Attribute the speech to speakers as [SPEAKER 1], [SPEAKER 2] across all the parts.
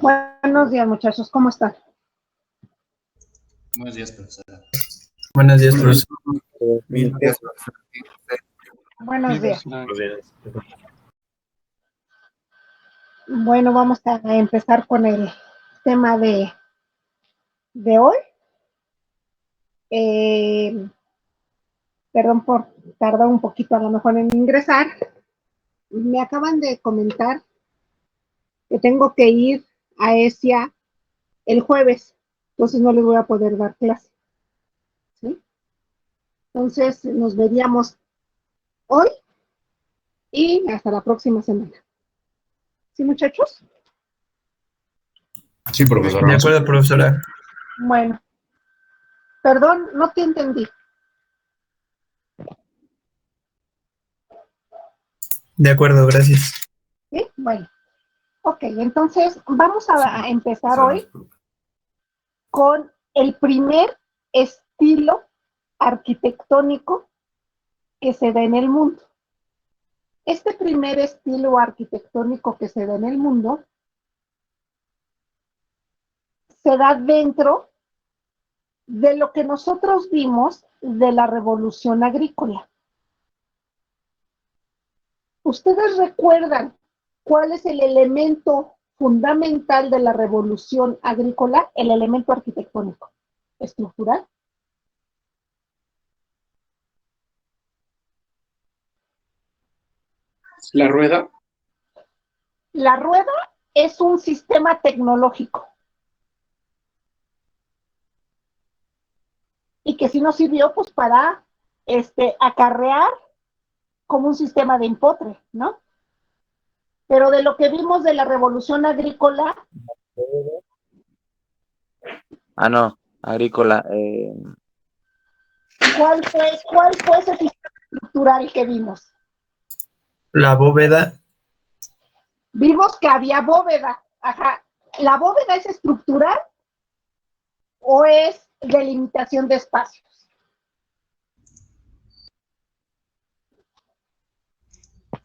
[SPEAKER 1] Buenos días, muchachos, ¿cómo están?
[SPEAKER 2] Buenos días, profesora.
[SPEAKER 3] Buenos días, profesor.
[SPEAKER 1] Buenos días. Bueno, vamos a empezar con el tema de hoy. Perdón por tardar un poquito a lo mejor en ingresar. Me acaban de comentar que tengo que ir a ESIA el jueves, entonces no les voy a poder dar clase. ¿Sí? Entonces nos veríamos hoy y hasta la próxima semana. ¿Sí, muchachos?
[SPEAKER 2] Sí, profesora.
[SPEAKER 3] De acuerdo, profesora.
[SPEAKER 1] Bueno, perdón, no te entendí.
[SPEAKER 3] De acuerdo, gracias.
[SPEAKER 1] ¿Sí? Bueno, ok, entonces vamos a empezar hoy con el primer estilo arquitectónico que se da en el mundo. Este primer estilo arquitectónico que se da en el mundo se da dentro de lo que nosotros vimos de la revolución agrícola. ¿Ustedes recuerdan cuál es el elemento fundamental de la revolución agrícola? El elemento arquitectónico, estructural.
[SPEAKER 4] ¿La rueda?
[SPEAKER 1] La rueda es un sistema tecnológico y que sí nos sirvió pues para acarrear como un sistema de empotre, ¿no? Pero de lo que vimos de la revolución agrícola.
[SPEAKER 5] No, agrícola.
[SPEAKER 1] ¿Cuál fue ese sistema estructural que vimos?
[SPEAKER 3] La bóveda.
[SPEAKER 1] Vimos que había bóveda. Ajá. ¿La bóveda es estructural o es delimitación de espacios?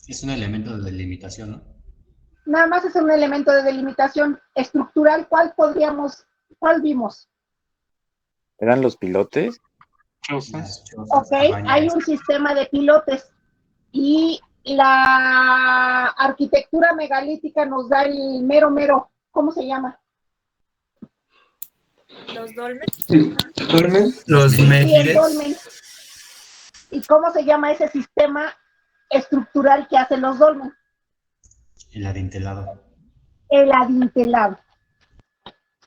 [SPEAKER 2] Es un elemento de delimitación, ¿no?
[SPEAKER 1] Nada más es un elemento de delimitación. Estructural, ¿cuál vimos?
[SPEAKER 5] ¿Eran los pilotes?
[SPEAKER 2] Las chozas,
[SPEAKER 1] Ok, hay un sistema de pilotes y la arquitectura megalítica nos da el mero, ¿cómo se llama?
[SPEAKER 6] Los dolmens.
[SPEAKER 4] ¿Dolmen?
[SPEAKER 3] Los
[SPEAKER 1] Sí, el
[SPEAKER 3] mégides.
[SPEAKER 1] dolmen. ¿Y cómo se llama ese sistema estructural que hacen los dolmen?
[SPEAKER 2] El adintelado.
[SPEAKER 1] El adintelado.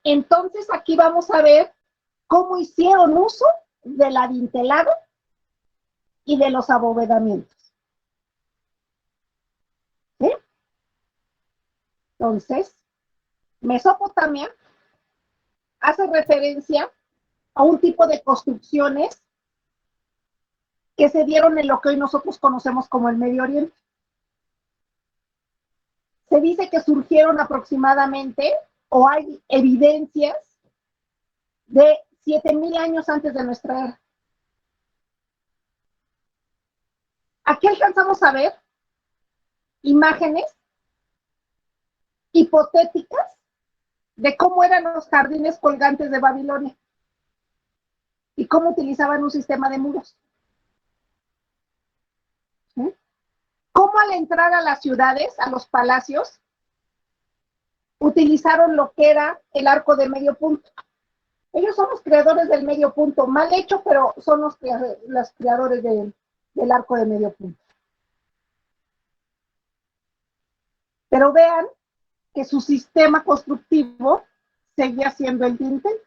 [SPEAKER 1] Entonces aquí vamos a ver cómo hicieron uso del adintelado y de los abovedamientos. ¿Sí? Entonces, Mesopotamia hace referencia a un tipo de construcciones que se dieron en lo que hoy nosotros conocemos como el Medio Oriente. Se dice que surgieron aproximadamente, o hay evidencias, de 7,000 años antes de nuestra era. Aquí alcanzamos a ver imágenes hipotéticas de cómo eran los jardines colgantes de Babilonia y cómo utilizaban un sistema de muros. ¿Sí? Cómo al entrar a las ciudades, a los palacios, utilizaron lo que era el arco de medio punto. Ellos son los creadores del medio punto, mal hecho, pero son los creadores del arco de medio punto. Pero vean que su sistema constructivo seguía siendo el dintel.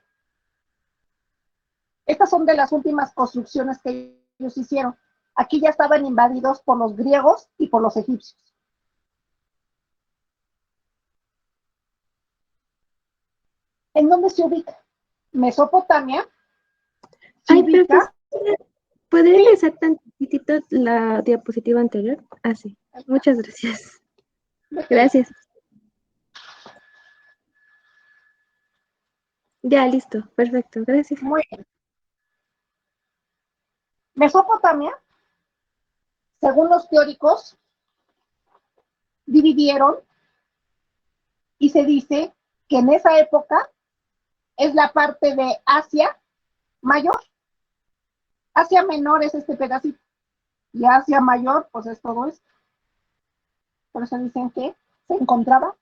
[SPEAKER 1] Estas son de las últimas construcciones que ellos hicieron. Aquí ya estaban invadidos por los griegos y por los egipcios. ¿En dónde se ubica? Mesopotamia.
[SPEAKER 6] Ay, ubica... ¿Puede regresar tantitito la diapositiva anterior? Ah, sí. Muchas gracias. Gracias. Ya, listo. Perfecto. Gracias.
[SPEAKER 1] Muy bien. Mesopotamia, según los teóricos, dividieron y se dice que en esa época es la parte de Asia Mayor. Asia Menor es este pedacito, y Asia Mayor, pues es todo esto. Por eso dicen que se encontraba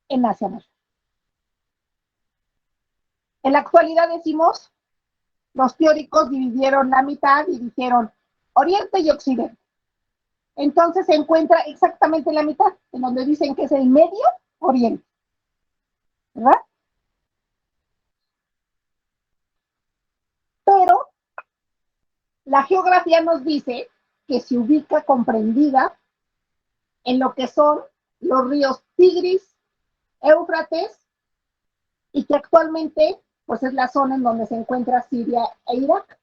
[SPEAKER 1] en Asia Mayor. En la actualidad decimos, los teóricos dividieron la mitad y dijeron Oriente y Occidente. Entonces se encuentra exactamente en la mitad, en donde dicen que es el Medio Oriente. ¿Verdad? Pero la geografía nos dice que se ubica comprendida en lo que son los ríos Tigris, Éufrates, y que actualmente pues es la zona en donde se encuentra Siria e Irak.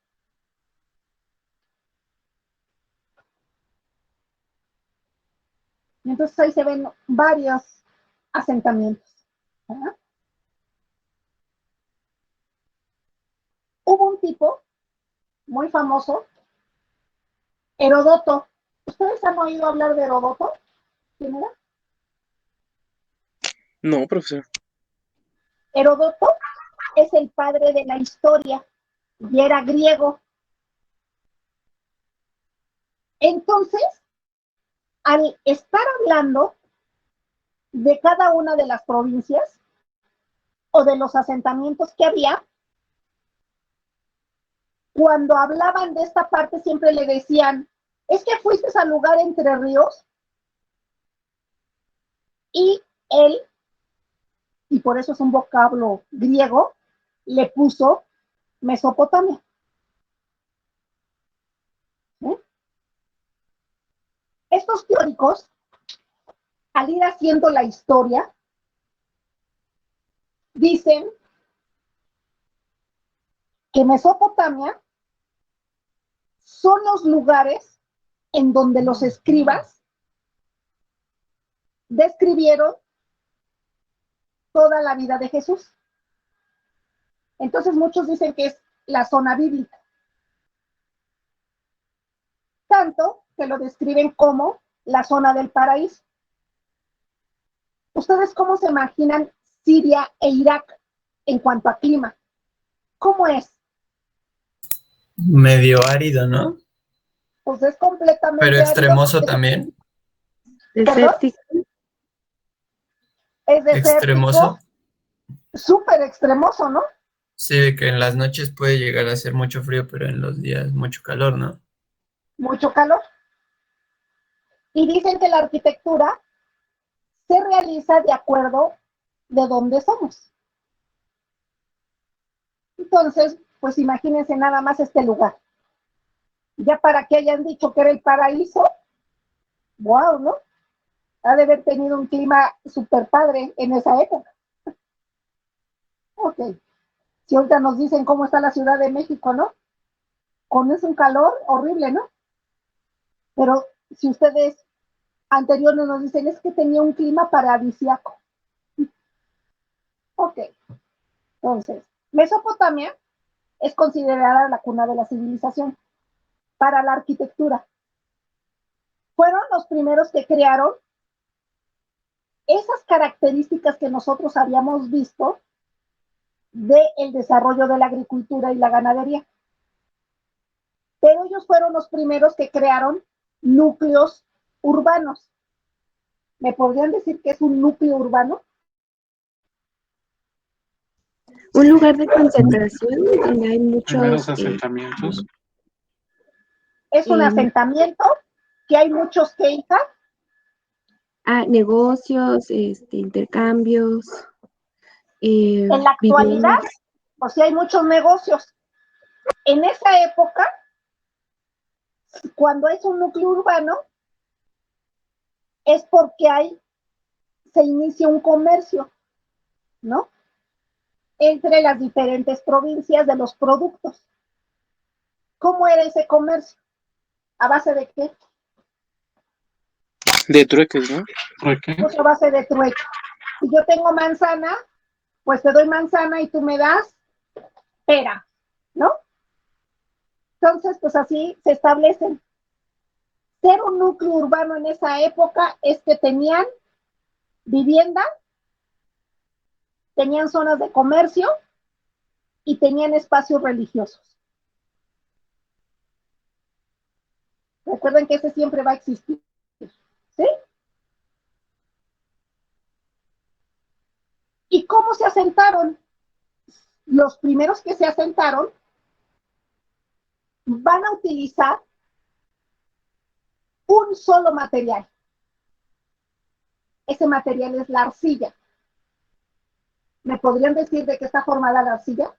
[SPEAKER 1] Y entonces ahí se ven varios asentamientos. ¿Verdad? Hubo un tipo muy famoso, Heródoto. ¿Ustedes han oído hablar de Heródoto? ¿Quién era?
[SPEAKER 4] No, profesor.
[SPEAKER 1] Heródoto es el padre de la historia y era griego. Entonces, al estar hablando de cada una de las provincias o de los asentamientos que había, cuando hablaban de esta parte siempre le decían, es que fuiste al lugar entre ríos, y él, y por eso es un vocablo griego, le puso Mesopotamia. ¿Sí? Estos teóricos, al ir haciendo la historia, dicen que Mesopotamia son los lugares en donde los escribas describieron toda la vida de Jesús. Entonces muchos dicen que es la zona bíblica. Tanto que lo describen como la zona del paraíso. ¿Ustedes cómo se imaginan Siria e Irak en cuanto a clima? ¿Cómo es?
[SPEAKER 3] Medio árido, ¿no?
[SPEAKER 1] Pues es completamente
[SPEAKER 3] Pero
[SPEAKER 1] árido.
[SPEAKER 3] extremoso también.
[SPEAKER 6] Desértico.
[SPEAKER 1] Es desértico,
[SPEAKER 3] Extremoso.
[SPEAKER 1] súper extremoso, ¿no?
[SPEAKER 3] Sí, que en las noches puede llegar a hacer mucho frío, pero en los días mucho calor, ¿no?
[SPEAKER 1] Mucho calor. Y dicen que la arquitectura se realiza de acuerdo de dónde somos. Entonces, pues imagínense nada más este lugar. Ya para que hayan dicho que era el paraíso, wow, ¿no? Ha de haber tenido un clima súper padre en esa época. Ok. Si ahorita nos dicen cómo está la Ciudad de México, ¿no? Con es un calor horrible, ¿no? Pero si ustedes anteriores nos dicen, es que tenía un clima paradisíaco. Ok. Entonces, Mesopotamia es considerada la cuna de la civilización para la arquitectura. Fueron los primeros que crearon esas características que nosotros habíamos visto del desarrollo de la agricultura y la ganadería. Pero ellos fueron los primeros que crearon núcleos urbanos. ¿Me podrían decir qué es un núcleo urbano?
[SPEAKER 6] Un lugar de concentración donde hay
[SPEAKER 4] Primeros
[SPEAKER 6] muchos
[SPEAKER 4] asentamientos.
[SPEAKER 1] Es un asentamiento que hay muchos que hija.
[SPEAKER 6] negocios, intercambios.
[SPEAKER 1] En la actualidad, pues sí hay muchos negocios. En esa época, cuando es un núcleo urbano, es porque se inicia un comercio, ¿no? Entre las diferentes provincias de los productos. ¿Cómo era ese comercio? ¿A base de qué?
[SPEAKER 4] De trueques, ¿no?
[SPEAKER 1] Pues a base de trueque. Si yo tengo manzana, pues te doy manzana y tú me das pera, ¿no? Entonces, pues así se establecen. Ser un núcleo urbano en esa época es que tenían vivienda tenían zonas de comercio y tenían espacios religiosos. Recuerden que ese siempre va a existir, ¿sí? ¿Y cómo se asentaron? Los primeros que se asentaron van a utilizar un solo material. Ese material es la arcilla. ¿Me podrían decir de qué está formada la arcilla?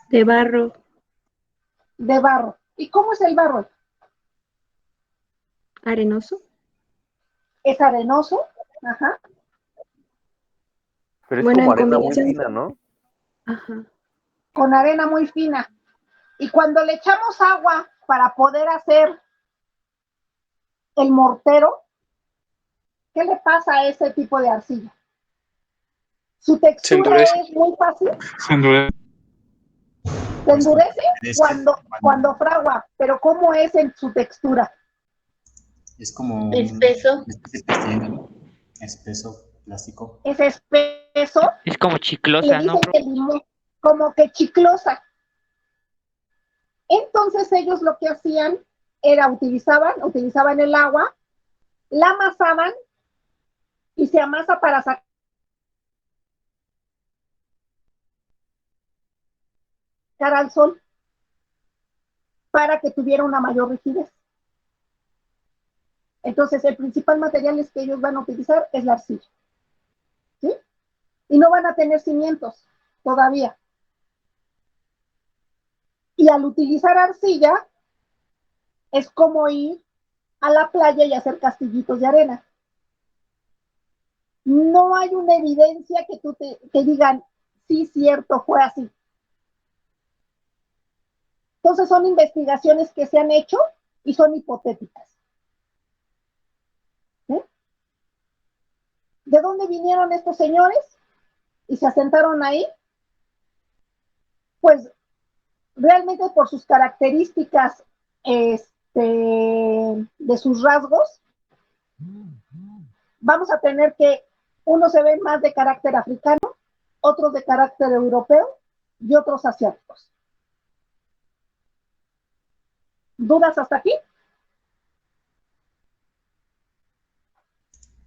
[SPEAKER 6] De barro,
[SPEAKER 1] De barro. ¿Y cómo es el barro?
[SPEAKER 6] arenoso.
[SPEAKER 1] Es arenoso, ajá,
[SPEAKER 5] Pero es
[SPEAKER 6] Bueno,
[SPEAKER 5] como
[SPEAKER 6] en
[SPEAKER 5] arena muy
[SPEAKER 6] combinación.
[SPEAKER 5] fina, ¿no?
[SPEAKER 6] Ajá.
[SPEAKER 1] con arena muy fina. Y cuando le echamos agua para poder hacer el mortero, ¿qué le pasa a ese tipo de arcilla? Su
[SPEAKER 4] Se
[SPEAKER 1] textura
[SPEAKER 4] endurece.
[SPEAKER 1] es muy fácil,
[SPEAKER 4] Se endurece.
[SPEAKER 1] se endurece
[SPEAKER 2] Es
[SPEAKER 1] cuando fragua, pero ¿cómo es en su textura?
[SPEAKER 2] Es como
[SPEAKER 7] Espeso.
[SPEAKER 2] una especie de plastilina, ¿no? Espeso, plástico.
[SPEAKER 1] Es espeso,
[SPEAKER 8] Es como
[SPEAKER 1] le
[SPEAKER 8] chiclosa, ¿no?
[SPEAKER 1] dicen que limón, como que chiclosa. Entonces ellos lo que hacían era utilizaban el agua, la amasaban y se amasa para sacar al sol para que tuviera una mayor rigidez. Entonces el principal material que ellos van a utilizar es la arcilla, ¿sí? Y no van a tener cimientos todavía. Y al utilizar arcilla es como ir a la playa y hacer castillitos de arena. No hay una evidencia que digan, sí, cierto, fue así. Entonces son investigaciones que se han hecho y son hipotéticas. ¿Sí? ¿De dónde vinieron estos señores y se asentaron ahí? Pues realmente por sus características de sus rasgos, vamos a tener que unos se ven más de carácter africano, otros de carácter europeo y otros asiáticos. ¿Dudas hasta aquí?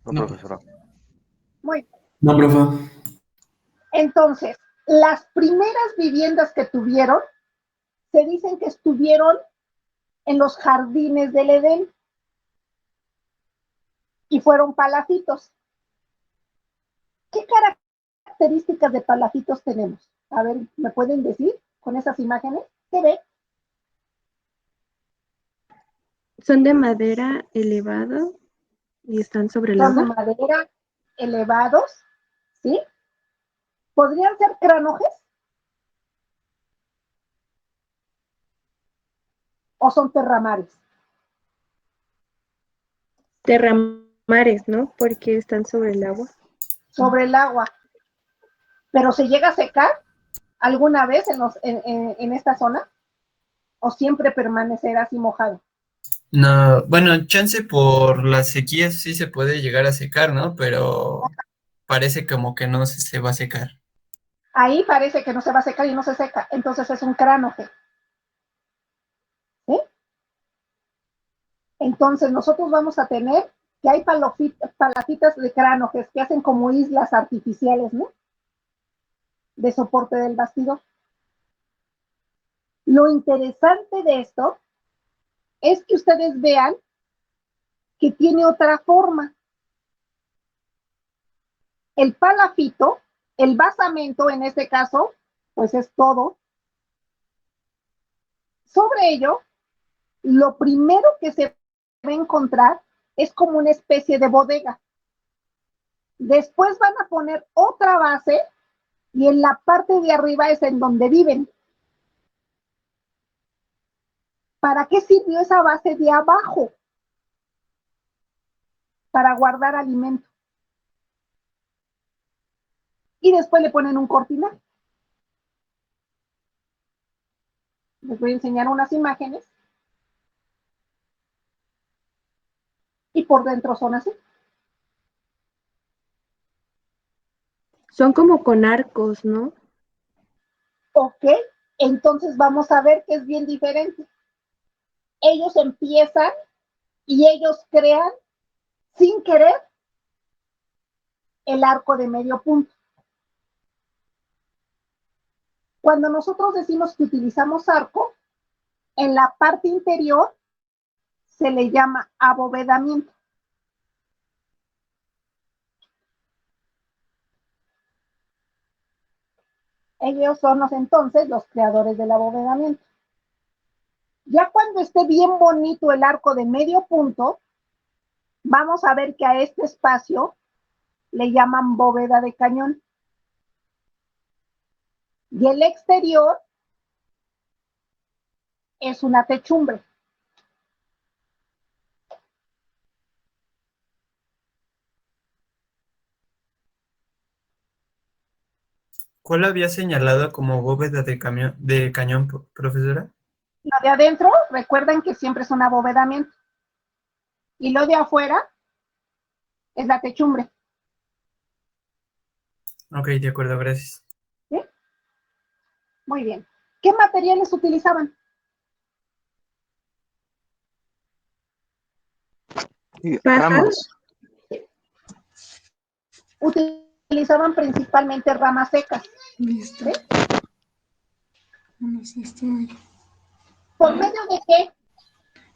[SPEAKER 5] No,
[SPEAKER 2] No.
[SPEAKER 5] profesora.
[SPEAKER 1] Muy bien.
[SPEAKER 3] No, profe.
[SPEAKER 1] Entonces, las primeras viviendas que tuvieron, se dicen que estuvieron en los jardines del Edén y fueron palafitos. ¿Qué características de palafitos tenemos? A ver, ¿me pueden decir con esas imágenes? ¿Qué ve?
[SPEAKER 6] Son de madera elevado y están sobre el
[SPEAKER 1] Son de
[SPEAKER 6] agua.
[SPEAKER 1] madera, elevados, ¿sí? ¿Podrían ser cranojes? ¿O son terramares?
[SPEAKER 6] Terramares, ¿no? Porque están sobre el agua.
[SPEAKER 1] Sobre el agua. ¿Pero se llega a secar alguna vez en esta zona? ¿O siempre permanecerá así mojado?
[SPEAKER 3] No, bueno, chance por las sequías sí se puede llegar a secar, ¿no? Pero parece como que no se va a secar.
[SPEAKER 1] Ahí parece que no se va a secar y no se seca. Entonces es un cranoje. ¿Sí? Entonces nosotros vamos a tener que hay palafitas de cranojes que hacen como islas artificiales, ¿no? De soporte del bastidor. Lo interesante de esto es que ustedes vean que tiene otra forma. El palafito, el basamento en este caso, pues es todo. Sobre ello, lo primero que se va a encontrar es como una especie de bodega. Después van a poner otra base y en la parte de arriba es en donde viven. ¿Para qué sirvió esa base de abajo? Para guardar alimento. Y después le ponen un cortinal. Les voy a enseñar unas imágenes. Y por dentro son así.
[SPEAKER 6] Son como con arcos, ¿no?
[SPEAKER 1] Ok, entonces vamos a ver que es bien diferente. Ellos empiezan y ellos crean sin querer el arco de medio punto. Cuando nosotros decimos que utilizamos arco, en la parte interior se le llama abovedamiento. Ellos son entonces los creadores del abovedamiento. Ya cuando esté bien bonito el arco de medio punto, vamos a ver que a este espacio le llaman bóveda de cañón. Y el exterior es una techumbre.
[SPEAKER 3] ¿Cuál había señalado como bóveda de cañón, profesora?
[SPEAKER 1] Lo de adentro, recuerden que siempre es un abovedamiento. Y lo de afuera es la techumbre.
[SPEAKER 3] Ok, de acuerdo, gracias.
[SPEAKER 1] ¿Sí? Muy bien. ¿Qué materiales utilizaban?
[SPEAKER 4] Ramas.
[SPEAKER 1] Utilizaban principalmente ramas secas.
[SPEAKER 7] Listo.
[SPEAKER 1] ¿Sí?
[SPEAKER 7] No sé, estoy.
[SPEAKER 1] ¿Por medio de qué?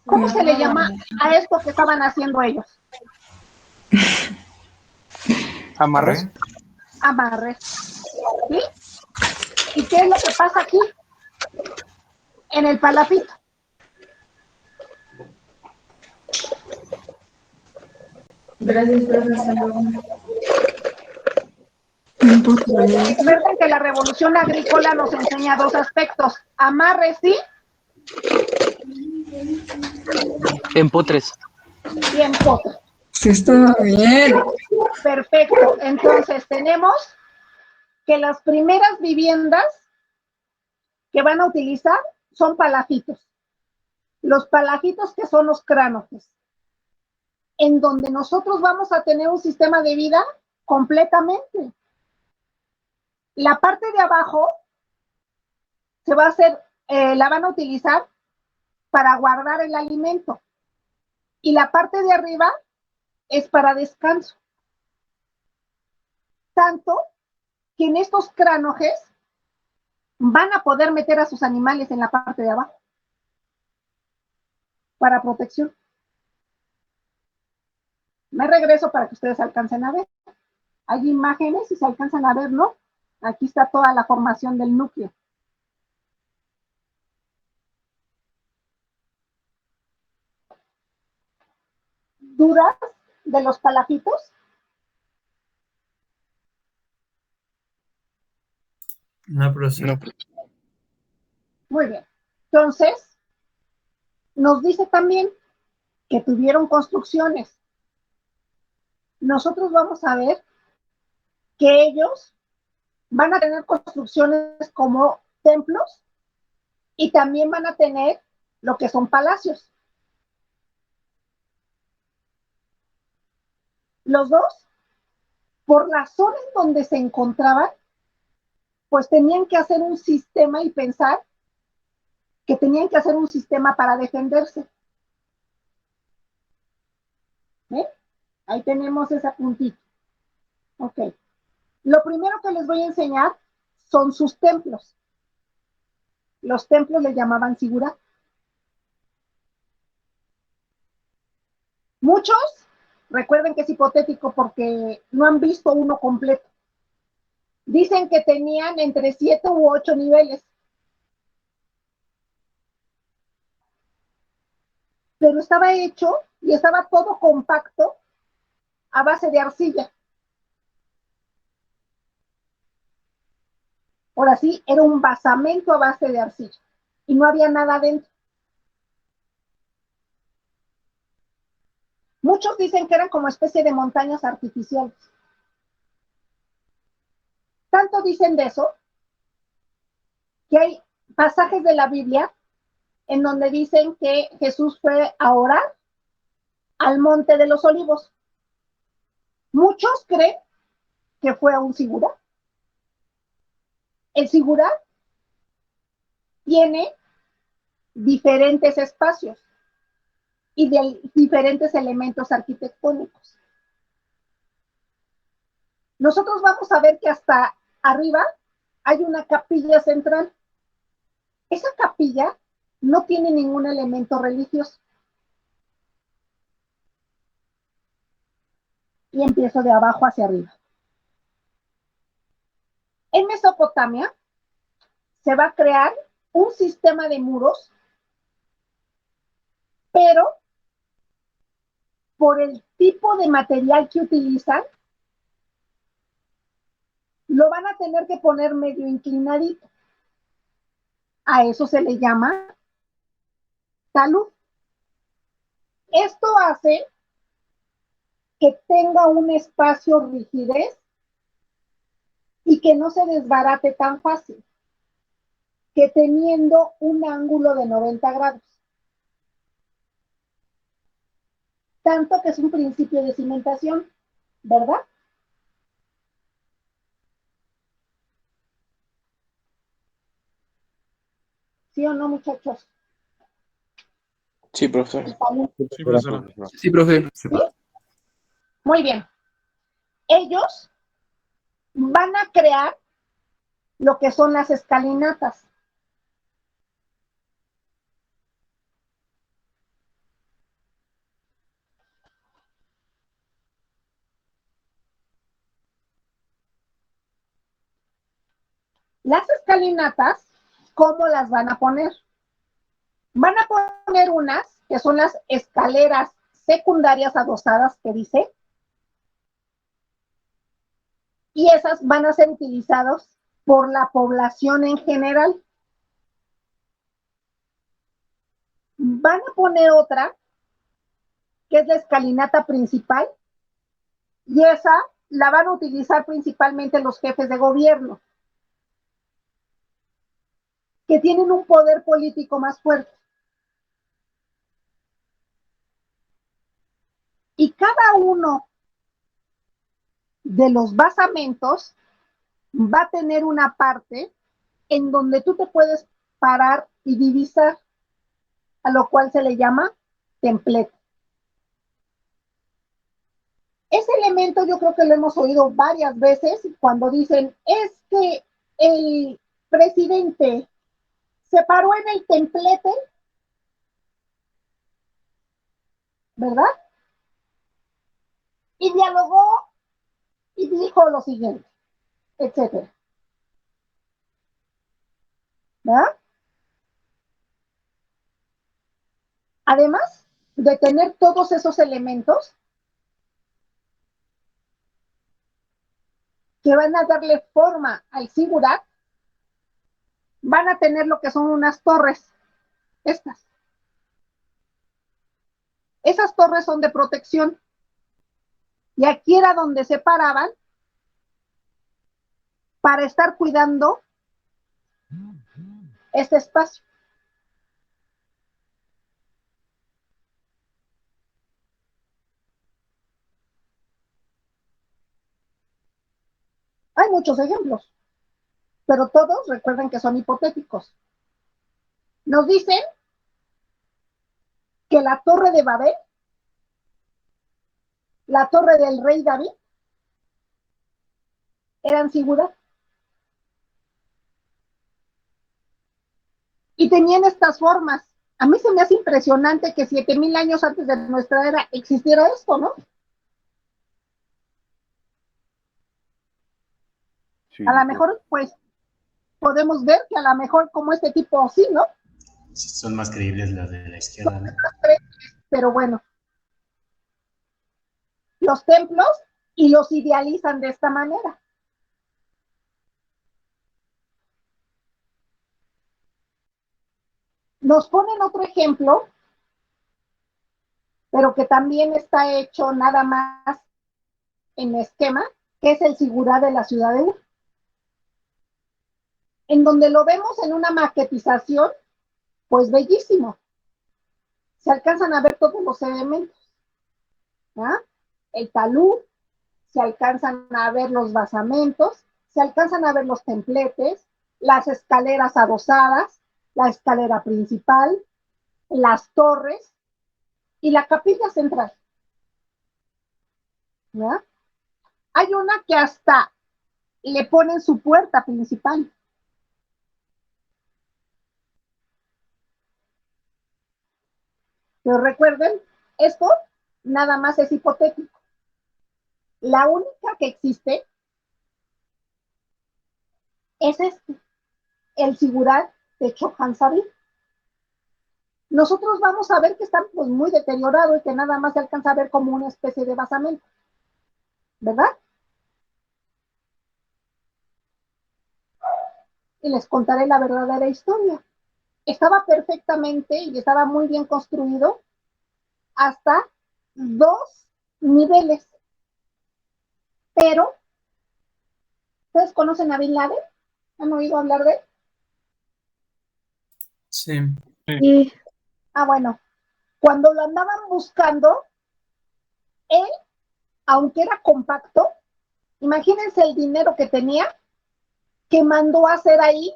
[SPEAKER 1] ¿Cómo se le llama a esto que estaban haciendo ellos?
[SPEAKER 4] Amarres.
[SPEAKER 1] Amarres. ¿Sí? ¿Y qué es lo que pasa aquí? En el palafito.
[SPEAKER 7] Gracias, profesor.
[SPEAKER 1] Recuerden que la revolución agrícola nos enseña dos aspectos: amarres y
[SPEAKER 4] Empotres.
[SPEAKER 1] empotre.
[SPEAKER 7] Sí, está bien.
[SPEAKER 1] Perfecto. Entonces tenemos que las primeras viviendas que van a utilizar son palafitos. Los palafitos, que son los cránojes, en donde nosotros vamos a tener un sistema de vida completamente. La parte de abajo se va a hacer, la van a utilizar para guardar el alimento, y la parte de arriba es para descanso. Tanto que en estos cránojes van a poder meter a sus animales en la parte de abajo para protección. Me regreso para que ustedes alcancen a ver. Hay imágenes y se alcanzan a ver, ¿no? Aquí está toda la formación del núcleo. ¿Dudas de los palafitos?
[SPEAKER 3] No, profesora.
[SPEAKER 4] No.
[SPEAKER 1] Muy bien. Entonces, nos dice también que tuvieron construcciones. Nosotros vamos a ver que ellos van a tener construcciones como templos y también van a tener lo que son palacios. Los dos, por la zona en donde se encontraban, pues tenían que hacer un sistema y pensar que tenían que hacer un sistema para defenderse. ¿Eh? Ahí tenemos ese puntito. Ok. Lo primero que les voy a enseñar son sus templos. Los templos le llamaban sigurat. Muchos, recuerden que es hipotético porque no han visto uno completo. Dicen que tenían entre 7 u 8 niveles. Pero estaba hecho y estaba todo compacto a base de arcilla. Ahora sí, era un basamento a base de arcilla y no había nada dentro. Muchos dicen que eran como especie de montañas artificiales. Tanto dicen de eso que hay pasajes de la Biblia en donde dicen que Jesús fue a orar al Monte de los Olivos. Muchos creen que fue a un sigurat, El Sigurat tiene diferentes espacios y de diferentes elementos arquitectónicos. Nosotros vamos a ver que hasta arriba hay una capilla central. Esa capilla no tiene ningún elemento religioso. Y empiezo de abajo hacia arriba. En Mesopotamia se va a crear un sistema de muros, pero por el tipo de material que utilizan, lo van a tener que poner medio inclinadito. A eso se le llama talud. Esto hace que tenga un espacio rigidez y que no se desbarate tan fácil, que teniendo un ángulo de 90 grados. Tanto que es un principio de cimentación, ¿verdad? ¿Sí o no, muchachos?
[SPEAKER 4] Sí, profesor.
[SPEAKER 8] Sí, profesora.
[SPEAKER 3] Sí, profe.
[SPEAKER 1] ¿Sí? Muy bien. Ellos van a crear lo que son las escalinatas. Las escalinatas, ¿cómo las van a poner? Van a poner unas que son las escaleras secundarias adosadas que dice, y esas van a ser utilizadas por la población en general. Van a poner otra, que es la escalinata principal, y esa la van a utilizar principalmente los jefes de gobierno, que tienen un poder político más fuerte. Y cada uno de los basamentos va a tener una parte en donde tú te puedes parar y divisar, a lo cual se le llama templete. Ese elemento yo creo que lo hemos oído varias veces cuando dicen, es que el presidente se paró en el templete, ¿verdad? Y dialogó y dijo lo siguiente, etcétera. ¿Verdad? Además de tener todos esos elementos que van a darle forma al Sigurat, van a tener lo que son unas torres, estas. Esas torres son de protección. Y aquí era donde se paraban para estar cuidando este espacio. Hay muchos ejemplos, pero todos recuerden que son hipotéticos. Nos dicen que la torre de Babel, la torre del rey David, eran Sigurat. Y tenían estas formas. A mí se me hace impresionante que 7000 años antes de nuestra era existiera esto, ¿no?
[SPEAKER 5] Sí,
[SPEAKER 1] A lo mejor, pues, podemos ver que a lo mejor como este tipo sí, ¿no?
[SPEAKER 2] Sí, son más creíbles las de la izquierda, ¿no?
[SPEAKER 1] Pero bueno, los templos y los idealizan de esta manera. Nos ponen otro ejemplo, pero que también está hecho nada más en esquema, que es el Sigurat de la ciudad de Ur, en donde lo vemos en una maquetización, pues bellísimo. Se alcanzan a ver todos los elementos, ¿ah? El talud, se alcanzan a ver los basamentos, se alcanzan a ver los templetes, las escaleras adosadas, la escalera principal, las torres y la capilla central. ¿Ya? Hay una que hasta le ponen su puerta principal. Pero recuerden, esto nada más es hipotético. La única que existe es el Sigurat de Chopin Sabin. Nosotros vamos a ver que está pues, muy deteriorado y que nada más se alcanza a ver como una especie de basamento, ¿verdad? Y les contaré la verdadera historia. Estaba perfectamente y estaba muy bien construido hasta 2 niveles. Pero, ¿ustedes conocen a Bin Laden? ¿Han oído hablar de él?
[SPEAKER 3] Sí.
[SPEAKER 6] Y
[SPEAKER 1] Ah, bueno, cuando lo andaban buscando, él, aunque era compacto, imagínense el dinero que tenía, que mandó a hacer ahí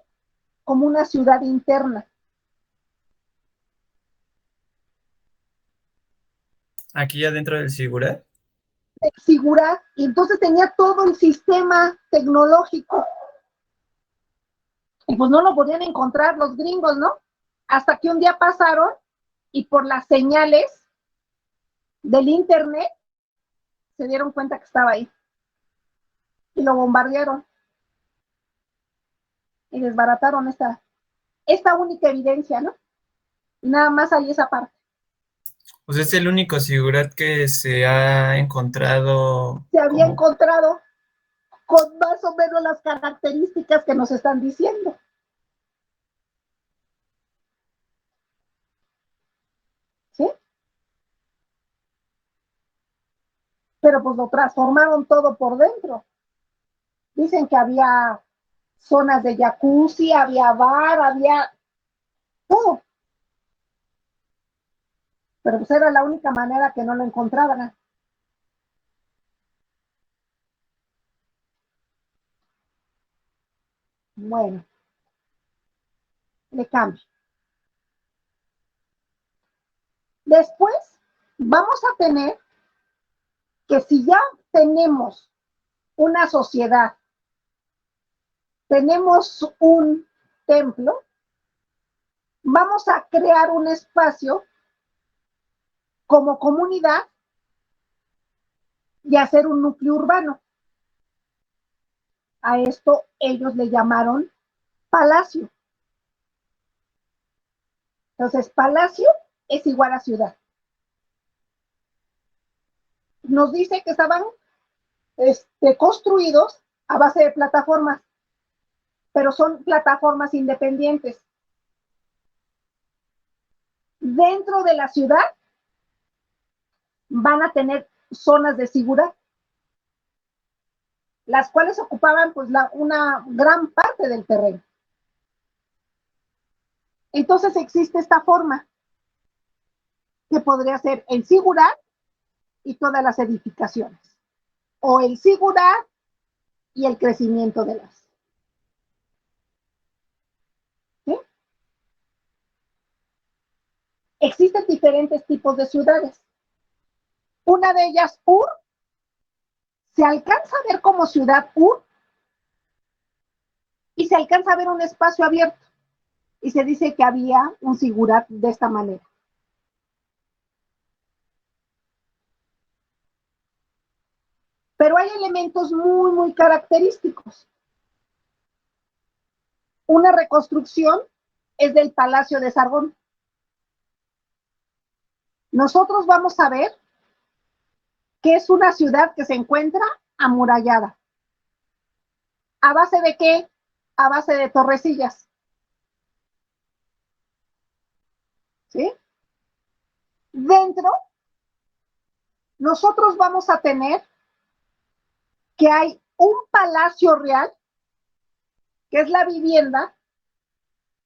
[SPEAKER 1] como una ciudad interna.
[SPEAKER 3] Aquí adentro del Sigurat.
[SPEAKER 1] Figurar, y entonces tenía todo el sistema tecnológico. Y pues no lo podían encontrar los gringos, ¿no? Hasta que un día pasaron y por las señales del internet se dieron cuenta que estaba ahí. Y lo bombardearon. Y desbarataron esta única evidencia, ¿no? Y nada más hay esa parte.
[SPEAKER 3] Pues es el único Sigurat que se ha encontrado
[SPEAKER 1] Se había
[SPEAKER 3] como...
[SPEAKER 1] encontrado con más o menos las características que nos están diciendo. ¿Sí? Pero pues lo transformaron todo por dentro. Dicen que había zonas de jacuzzi, había bar, había todo. Pero pues era la única manera que no lo encontraban. Bueno, le cambio. Después vamos a tener que si ya tenemos una sociedad, tenemos un templo, vamos a crear un espacio como comunidad y hacer un núcleo urbano. A esto ellos le llamaron palacio. Entonces, palacio es igual a ciudad. Nos dice que estaban construidos a base de plataformas, pero son plataformas independientes. Dentro de la ciudad van a tener zonas de seguridad, las cuales ocupaban pues una gran parte del terreno. Entonces existe esta forma que podría ser el sigurat y todas las edificaciones, o el sigurat y el crecimiento de las. ¿Sí? Existen diferentes tipos de ciudades. Una de ellas, Ur, se alcanza a ver como ciudad Ur y se alcanza a ver un espacio abierto. Y se dice que había un sigurat de esta manera. Pero hay elementos muy, muy característicos. Una reconstrucción es del Palacio de Sargón. Nosotros vamos a ver que es una ciudad que se encuentra amurallada. ¿A base de qué? A base de torrecillas. ¿Sí? Dentro, nosotros vamos a tener que hay un palacio real, que es la vivienda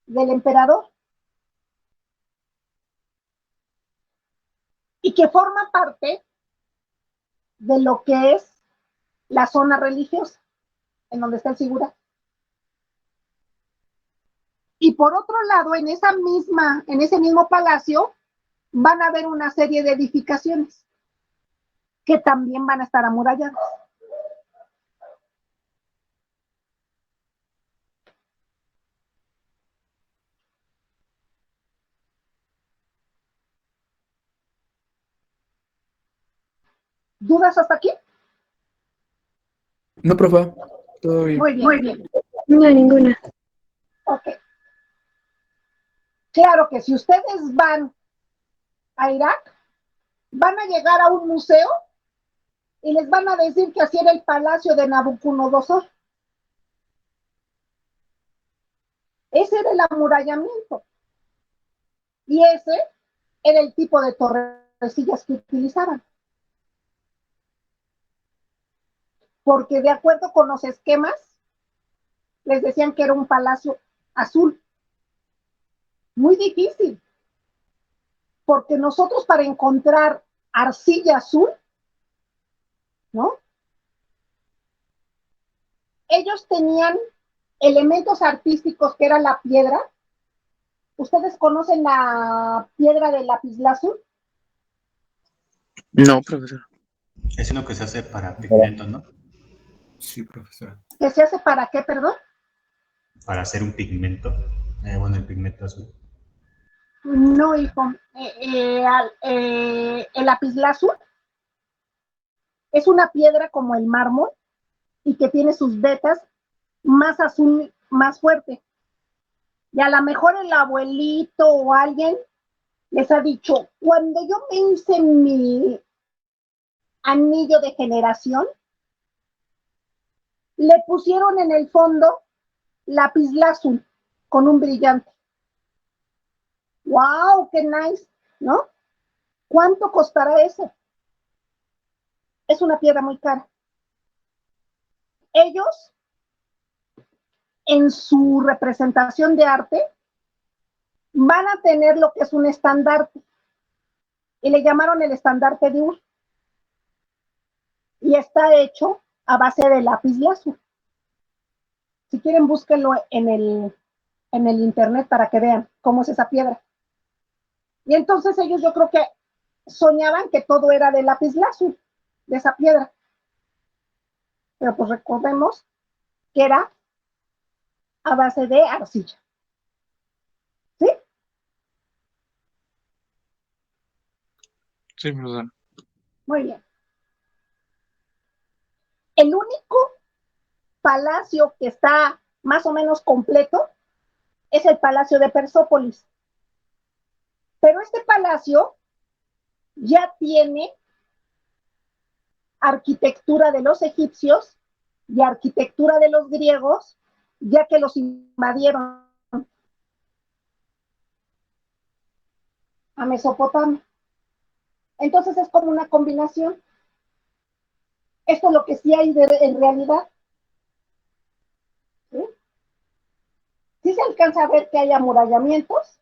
[SPEAKER 1] del emperador, y que forma parte de lo que es la zona religiosa, en donde está el sigurat. por otro lado, en ese mismo palacio, van a haber una serie de edificaciones que también van a estar amuralladas. ¿Dudas hasta aquí?
[SPEAKER 8] No, profe. Todo bien.
[SPEAKER 1] Muy bien, muy bien.
[SPEAKER 6] No, ninguna.
[SPEAKER 1] Ok. Claro que si ustedes van a Irak, van a llegar a un museo y les van a decir que así era el palacio de Nabucodonosor. Ese era el amurallamiento. Y ese era el tipo de torrecillas que utilizaban. Porque de acuerdo con los esquemas, les decían que era un palacio azul. Muy difícil. Porque nosotros para encontrar arcilla azul, ¿no? Ellos tenían elementos artísticos que era la piedra. ¿Ustedes conocen la piedra de lapislázuli?
[SPEAKER 4] No, profesor.
[SPEAKER 2] Es uno que se hace para pigmento, ¿no?
[SPEAKER 8] Sí, profesora.
[SPEAKER 1] ¿Que se hace para qué, perdón?
[SPEAKER 2] Para hacer un pigmento. Bueno, el pigmento azul.
[SPEAKER 1] No, hijo. El lapislázuli es una piedra como el mármol y que tiene sus vetas más azul, más fuerte. Y a lo mejor el abuelito o alguien les ha dicho, cuando yo me hice mi anillo de generación, le pusieron en el fondo lapislázuli con un brillante. ¡Wow! ¡Qué nice! ¿No? ¿Cuánto costará eso? Es una piedra muy cara. Ellos, en su representación de arte, van a tener lo que es un estandarte. Y le llamaron el estandarte de Ur. Y está hecho a base de lapislázuli. Si quieren, búsquenlo en el internet para que vean cómo es esa piedra. Y entonces ellos, yo creo que soñaban que todo era de lapislázuli, de esa piedra. Pero pues recordemos que era a base de arcilla. ¿Sí?
[SPEAKER 4] Sí, profesor.
[SPEAKER 1] Muy bien. El único palacio que está más o menos completo es el palacio de Persópolis. Pero este palacio ya tiene arquitectura de los egipcios y arquitectura de los griegos, ya que los invadieron a Mesopotamia. Entonces es como una combinación. Esto es lo que sí hay en realidad. ¿Sí? Sí se alcanza a ver que hay amurallamientos,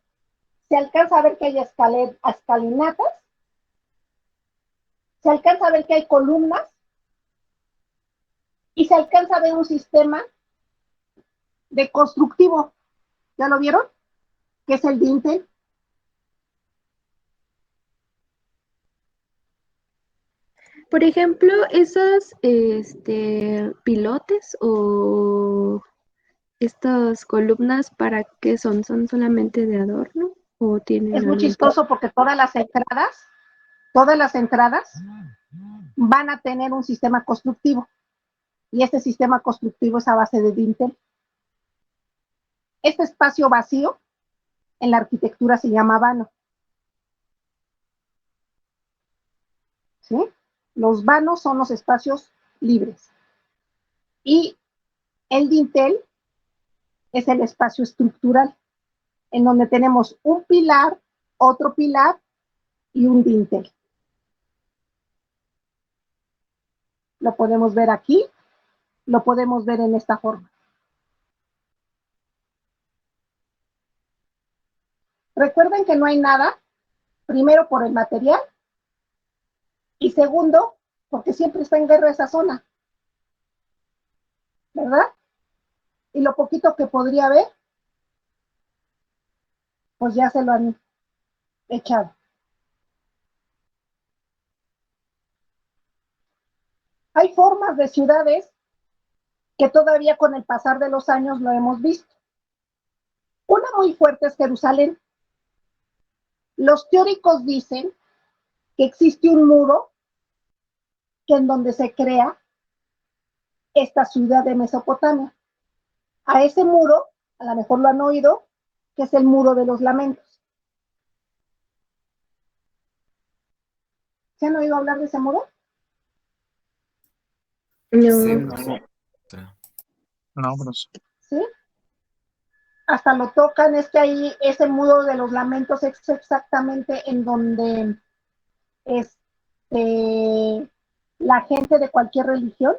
[SPEAKER 1] se alcanza a ver que hay escalinatas, se alcanza a ver que hay columnas y se alcanza a ver un sistema de constructivo. ¿Ya lo vieron? Que es el dintel.
[SPEAKER 6] Por ejemplo, esos pilotes o estas columnas, ¿para qué son? ¿Son solamente de adorno o tienen
[SPEAKER 1] Es muy
[SPEAKER 6] algún
[SPEAKER 1] chistoso porque todas las entradas van a tener un sistema constructivo. Y este sistema constructivo es a base de dintel. Este espacio vacío en la arquitectura se llama vano. ¿Sí? Los vanos son los espacios libres. Y el dintel es el espacio estructural, en donde tenemos un pilar, otro pilar y un dintel. Lo podemos ver aquí, lo podemos ver en esta forma. Recuerden que no hay nada, primero por el material, y segundo, porque siempre está en guerra esa zona, ¿verdad? Y lo poquito que podría haber, pues ya se lo han echado. Hay formas de ciudades que todavía con el pasar de los años lo hemos visto. Una muy fuerte es Jerusalén. Los teóricos dicen que existe un muro que en donde se crea esta ciudad de Mesopotamia. A ese muro, a lo mejor lo han oído, que es el muro de los lamentos. ¿Se han oído hablar de ese muro?
[SPEAKER 8] Sí,
[SPEAKER 6] No.
[SPEAKER 4] No, bros.
[SPEAKER 1] ¿Sí? Hasta lo tocan, es que ahí ese muro de los lamentos es exactamente en donde la gente de cualquier religión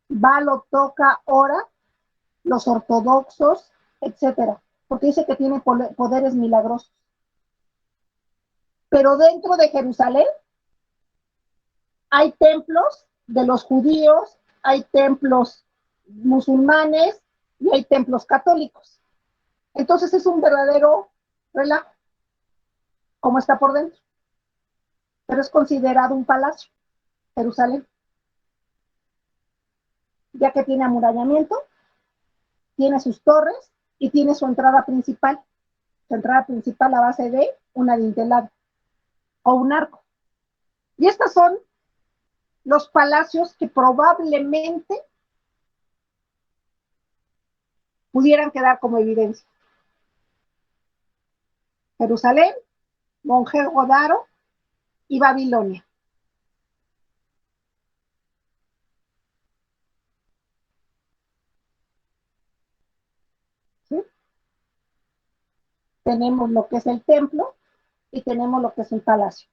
[SPEAKER 1] va, lo toca, ora, los ortodoxos, etcétera, porque dice que tiene poderes milagrosos. Pero dentro de Jerusalén hay templos de los judíos, hay templos musulmanes y hay templos católicos. Entonces es un verdadero relajo, como está por dentro. Pero es considerado un palacio, Jerusalén, ya que tiene amurallamiento, tiene sus torres y tiene su entrada principal. Su entrada principal a base de un adintelado o un arco. Y estos son los palacios que probablemente pudieran quedar como evidencia. Jerusalén, Mohenjo-Daro y Babilonia. ¿Sí? Tenemos lo que es el templo y tenemos lo que es el palacio.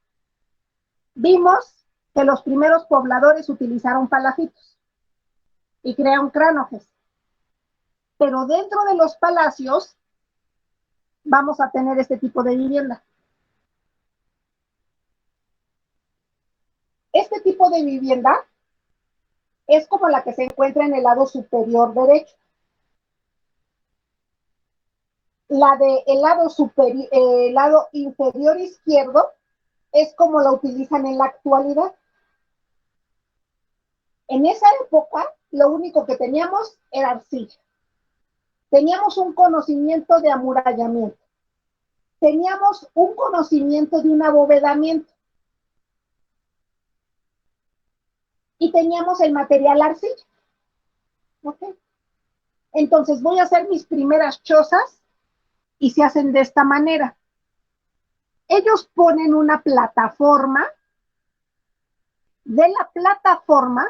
[SPEAKER 1] Vimos que los primeros pobladores utilizaron palafitos y crearon cránojes. Pero dentro de los palacios vamos a tener este tipo de vivienda. Este tipo de vivienda es como la que se encuentra en el lado superior derecho. La del lado inferior izquierdo es como la utilizan en la actualidad. En esa época, lo único que teníamos era arcilla. Teníamos un conocimiento de amurallamiento. Teníamos un conocimiento de un abovedamiento. Y teníamos el material arcilla. ¿Okay? Entonces voy a hacer mis primeras chozas y se hacen de esta manera. Ellos ponen una plataforma. De la plataforma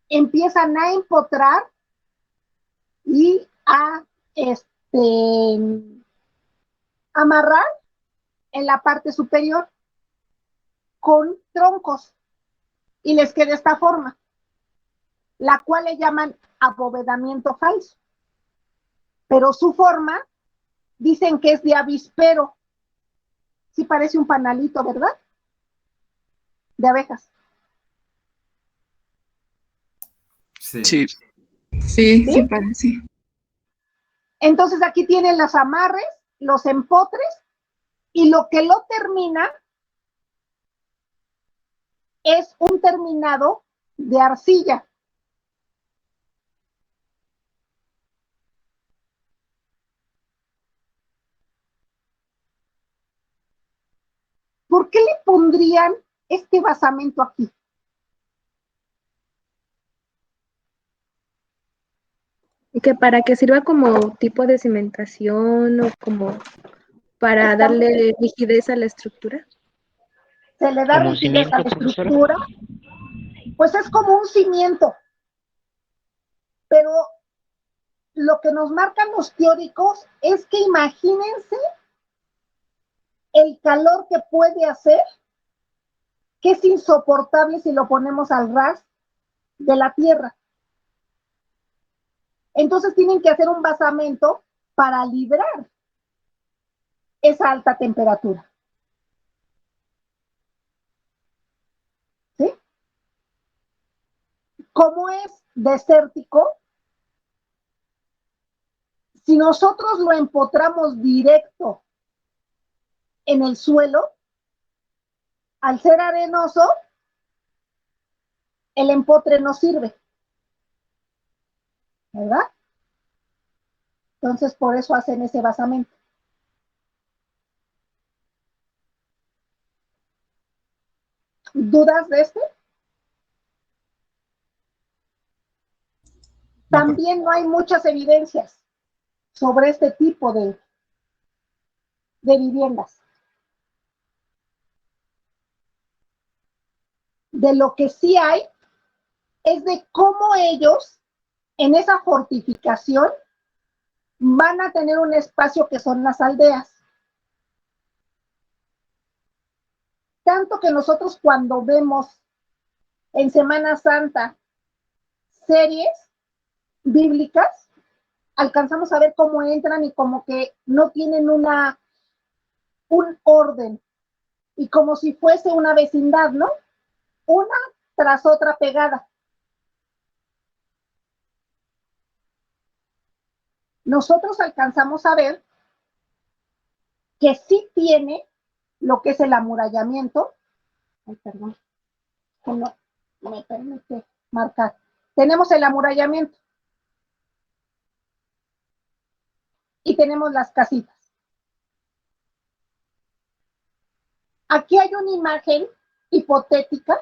[SPEAKER 1] empiezan a empotrar y a amarrar en la parte superior con troncos y les queda esta forma, la cual le llaman abovedamiento falso. Pero su forma dicen que es de avispero. Sí parece un panalito, ¿verdad? De abejas.
[SPEAKER 8] Sí.
[SPEAKER 4] Sí.
[SPEAKER 7] Sí, parece.
[SPEAKER 1] Entonces aquí tienen los amarres, los empotres, y lo que lo termina es un terminado de arcilla. ¿Por qué le pondrían este basamento aquí?
[SPEAKER 6] Que para que sirva como tipo de cimentación o como para darle rigidez a la estructura.
[SPEAKER 1] Se le da
[SPEAKER 4] ¿Como un
[SPEAKER 1] rigidez a
[SPEAKER 4] cimiento,
[SPEAKER 1] la
[SPEAKER 4] profesora?
[SPEAKER 1] estructura, pues es como un cimiento. Pero lo que nos marcan los teóricos es que imagínense el calor que puede hacer, que es insoportable si lo ponemos al ras de la tierra. Entonces tienen que hacer un basamento para librar esa alta temperatura. ¿Sí? Como es desértico, Si nosotros lo empotramos directo en el suelo, al ser arenoso, el empotre no sirve, ¿verdad? Entonces, por eso hacen ese basamento. ¿Dudas de este? También no hay muchas evidencias sobre este tipo de viviendas. De lo que sí hay es de cómo ellos en esa fortificación van a tener un espacio que son las aldeas. Tanto que nosotros cuando vemos en Semana Santa series bíblicas, alcanzamos a ver cómo entran y como que no tienen un orden, y como si fuese una vecindad, ¿no? Una tras otra pegada. Nosotros alcanzamos a ver que sí tiene lo que es el amurallamiento. Ay, perdón, que no me permite marcar. Tenemos el amurallamiento y tenemos las casitas. Aquí hay una imagen hipotética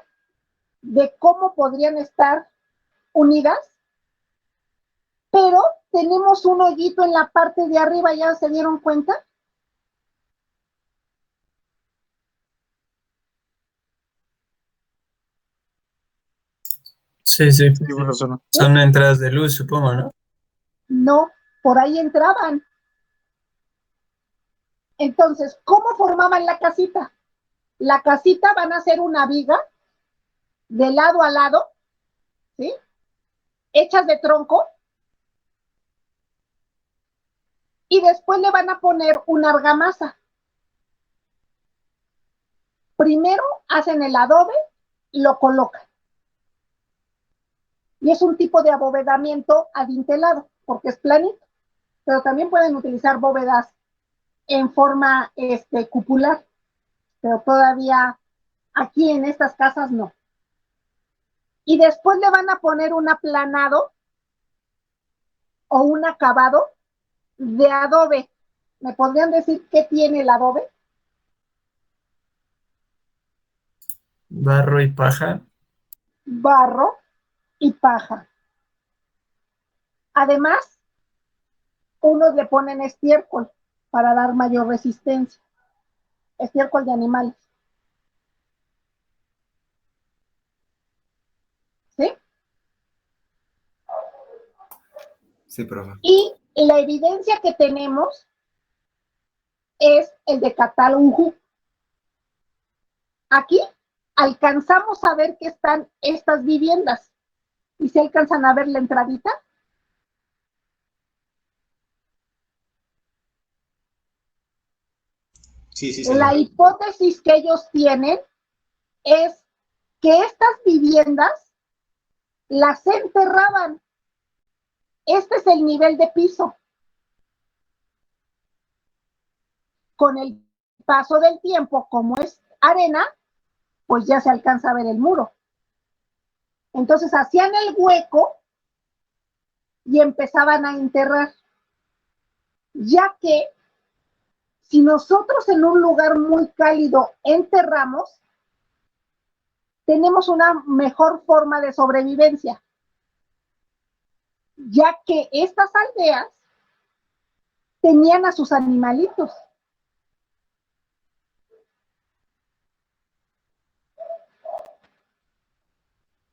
[SPEAKER 1] de cómo podrían estar unidas, pero tenemos un hoyito en la parte de arriba, ¿ya se dieron cuenta?
[SPEAKER 3] Sí, sí.
[SPEAKER 4] Sí, profesora.
[SPEAKER 3] Son entradas de luz, supongo, ¿no?
[SPEAKER 1] No, por ahí entraban. Entonces, ¿cómo formaban la casita? La casita van a ser una viga de lado a lado, ¿sí? Hechas de tronco, y después le van a poner una argamasa. Primero hacen el adobe, lo colocan. Y es un tipo de abovedamiento adintelado, porque es planito. Pero también pueden utilizar bóvedas en forma cupular, pero todavía aquí en estas casas no. Y después le van a poner un aplanado o un acabado de adobe. ¿Me podrían decir qué tiene el adobe?
[SPEAKER 3] Barro y paja.
[SPEAKER 1] Barro y paja. Además, unos le ponen estiércol para dar mayor resistencia. Estiércol de animales. ¿Sí?
[SPEAKER 8] Sí, profe.
[SPEAKER 1] Y la evidencia que tenemos es el de Catalujú. Aquí alcanzamos a ver que están estas viviendas. ¿Y se alcanzan a ver la entradita?
[SPEAKER 2] Sí, sí,
[SPEAKER 1] La
[SPEAKER 2] señor.
[SPEAKER 1] hipótesis que ellos tienen es que estas viviendas las enterraban. Este es el nivel de piso. Con el paso del tiempo, como es arena, pues ya se alcanza a ver el muro. Entonces hacían el hueco y empezaban a enterrar. Ya que si nosotros en un lugar muy cálido enterramos, tenemos una mejor forma de sobrevivencia, ya que estas aldeas tenían a sus animalitos.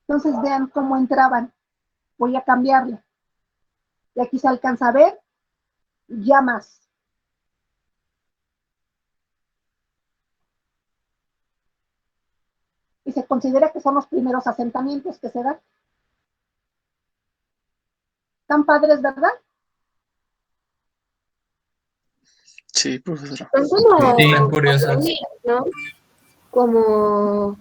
[SPEAKER 1] Entonces vean cómo entraban. Voy a cambiarlo. Y aquí se alcanza a ver ya más. Y se considera que son los primeros asentamientos que se dan. Tan padres, ¿verdad?
[SPEAKER 4] Sí, profesora.
[SPEAKER 6] Son como
[SPEAKER 3] Sí, están curiosas.
[SPEAKER 6] colonias, ¿no? Como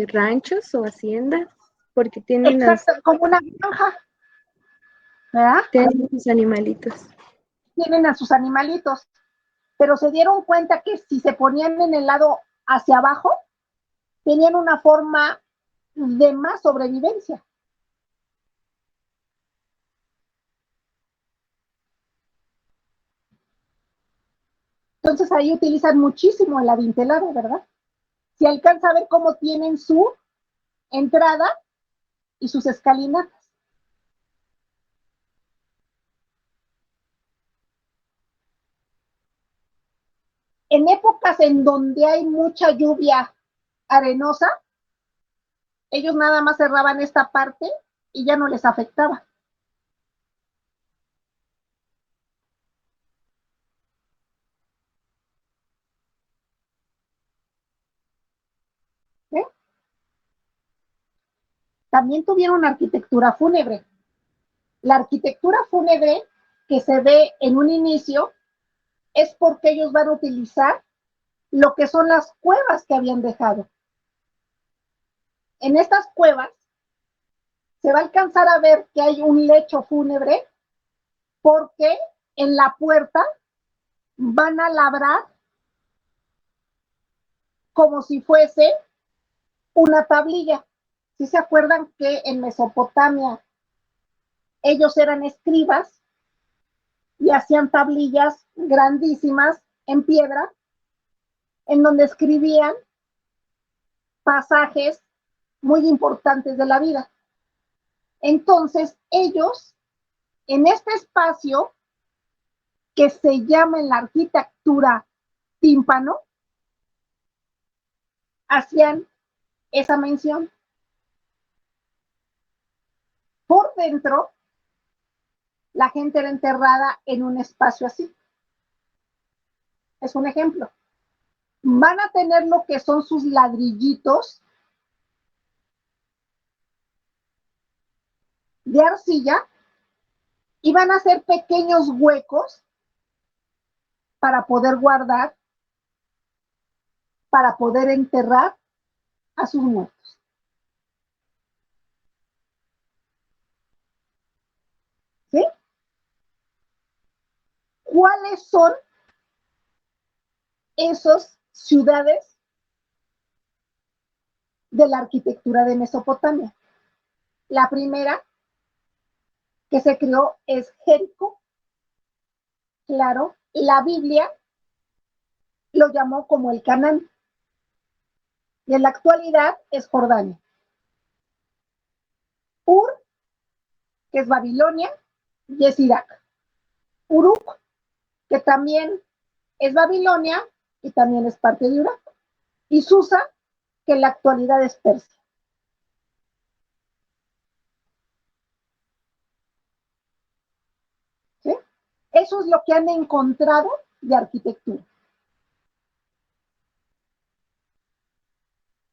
[SPEAKER 6] ranchos o haciendas, porque tienen las...
[SPEAKER 1] Exacto, como una granja. ¿verdad?
[SPEAKER 6] Tienen sus animalitos.
[SPEAKER 1] Tienen a sus animalitos, pero se dieron cuenta que si se ponían en el lado hacia abajo, tenían una forma de más sobrevivencia. Entonces ahí utilizan muchísimo el adintelado, ¿verdad? Si alcanza a ver cómo tienen su entrada y sus escalinatas. En épocas en donde hay mucha lluvia arenosa, ellos nada más cerraban esta parte y ya no les afectaba. ¿Eh? También tuvieron arquitectura fúnebre. La arquitectura fúnebre que se ve en un inicio es porque ellos van a utilizar lo que son las cuevas que habían dejado. En estas cuevas se va a alcanzar a ver que hay un lecho fúnebre porque en la puerta van a labrar como si fuese una tablilla. ¿Sí se acuerdan que en Mesopotamia ellos eran escribas y hacían tablillas grandísimas en piedra en donde escribían pasajes muy importantes de la vida? Entonces ellos, en este espacio que se llama en la arquitectura tímpano, hacían esa mención. Por dentro, la gente era enterrada en un espacio así. Es un ejemplo. Van a tener lo que son sus ladrillitos de arcilla y van a hacer pequeños huecos para poder guardar, para poder enterrar a sus muertos. ¿Sí? ¿Cuáles son esas ciudades de la arquitectura de Mesopotamia? La primera que se creó es Jericó. Claro, la Biblia lo llamó como el Canaán. Y en la actualidad es Jordania. Ur, que es Babilonia, y es Irak. Uruk, que también es Babilonia y también es parte de Irak. Y Susa, que en la actualidad es Persia. ¿Sí? Eso es lo que han encontrado de arquitectura.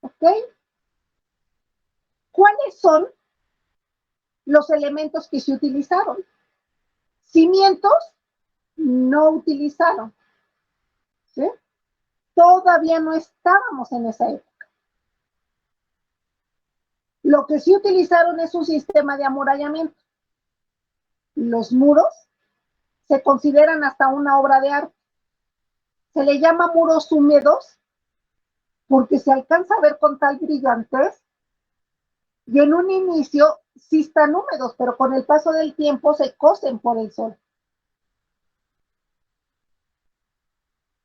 [SPEAKER 1] ¿Ok? ¿Cuáles son los elementos que se utilizaron? Cimientos no utilizaron. ¿Sí? Todavía no estábamos en esa época. Lo que sí utilizaron es un sistema de amurallamiento. Los muros se consideran hasta una obra de arte. Se le llama muros húmedos porque se alcanza a ver con tal brillantez y en un inicio sí están húmedos, pero con el paso del tiempo se cocen por el sol.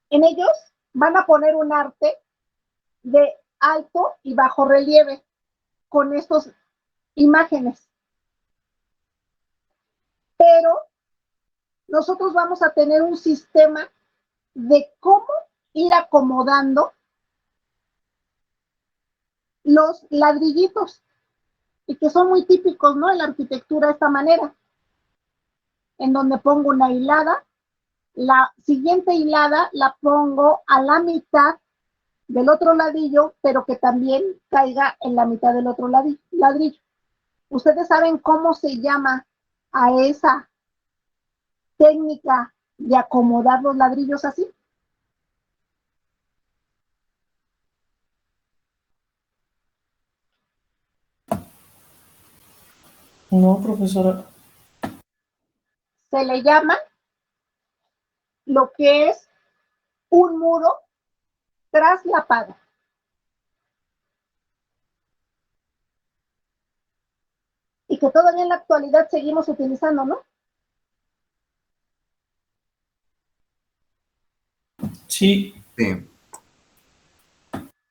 [SPEAKER 1] En ellos van a poner un arte de alto y bajo relieve con estas imágenes. Pero nosotros vamos a tener un sistema de cómo ir acomodando los ladrillitos y que son muy típicos, ¿no? En la arquitectura de esta manera, en donde pongo una hilada, la siguiente hilada la pongo a la mitad del otro ladrillo, pero que también caiga en la mitad del otro ladrillo. ¿Ustedes saben cómo se llama a esa técnica de acomodar los ladrillos así?
[SPEAKER 9] No, profesora.
[SPEAKER 1] se le llama lo que es un muro traslapado. Y que todavía en la actualidad seguimos utilizando, ¿no?
[SPEAKER 3] Sí.
[SPEAKER 8] Sí.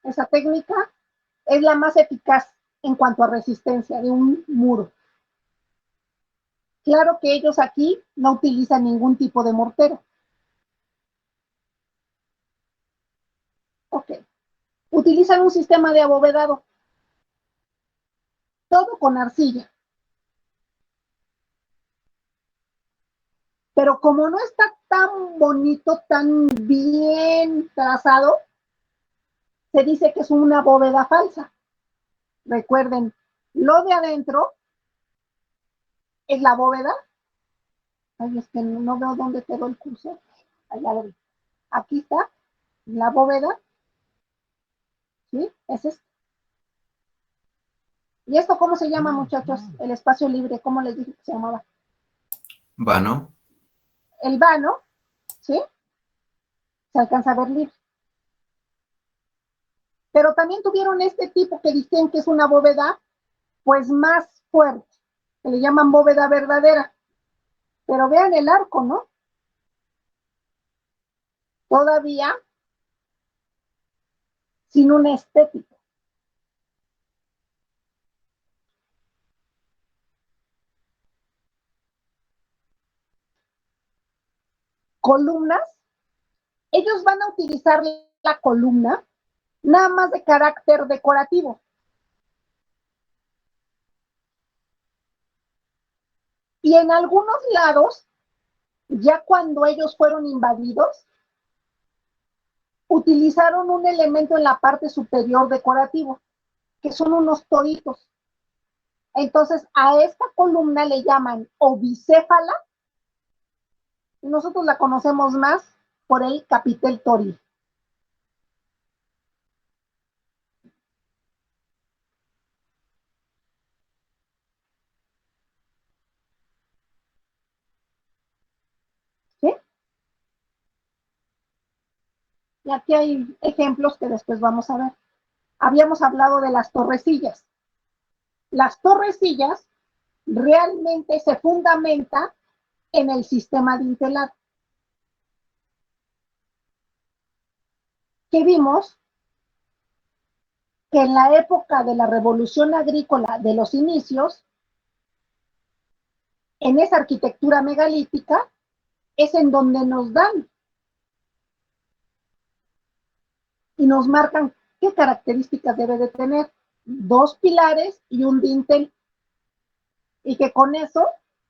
[SPEAKER 1] Esa técnica es la más eficaz en cuanto a resistencia de un muro. Claro que ellos aquí no utilizan ningún tipo de mortero. Ok. Utilizan un sistema de abovedado. Todo con arcilla. Pero como no está tan bonito, tan bien trazado, se dice que es una bóveda falsa. Recuerden, lo de adentro es la bóveda. Ay, es que no veo dónde quedó el curso. Allá lo vi. Aquí está la bóveda. ¿Sí? Es esto. ¿Y esto cómo se llama, muchachos? El espacio libre, ¿cómo les dije que se llamaba?
[SPEAKER 8] Vano.
[SPEAKER 1] El vano, ¿sí? Se alcanza a ver libre. Pero también tuvieron este tipo que dicen que es una bóveda, pues más fuerte, que le llaman bóveda verdadera. Pero vean el arco, ¿no? Todavía sin una estética. Columnas, ellos van a utilizar la columna nada más de carácter decorativo. Y en algunos lados, ya cuando ellos fueron invadidos, utilizaron un elemento en la parte superior decorativo, que son unos toritos. Entonces, a esta columna le llaman o bicéfala, y nosotros la conocemos más por el capitel tori. ¿Sí? Y aquí hay ejemplos que después vamos a ver. Habíamos hablado de las torrecillas. Las torrecillas realmente se fundamentan en el sistema dintelado. Que vimos que en la época de la revolución agrícola de los inicios, en esa arquitectura megalítica, es en donde nos dan y nos marcan qué características debe de tener. 2 pilares y un dintel. Y que con eso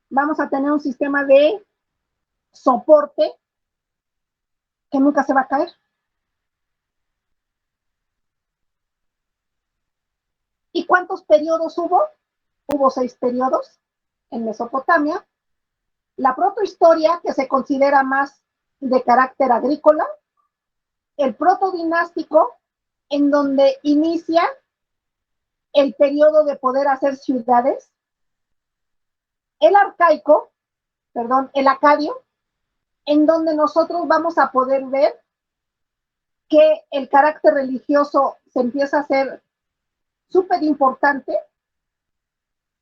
[SPEAKER 1] vamos a tener un sistema de soporte que nunca se va a caer. ¿Y cuántos periodos hubo? Hubo 6 periodos en Mesopotamia. La protohistoria, que se considera más de carácter agrícola. El protodinástico, en donde inicia el periodo de poder hacer ciudades. El arcaico, perdón, el acadio, en donde nosotros vamos a poder ver que el carácter religioso se empieza a hacer súper importante.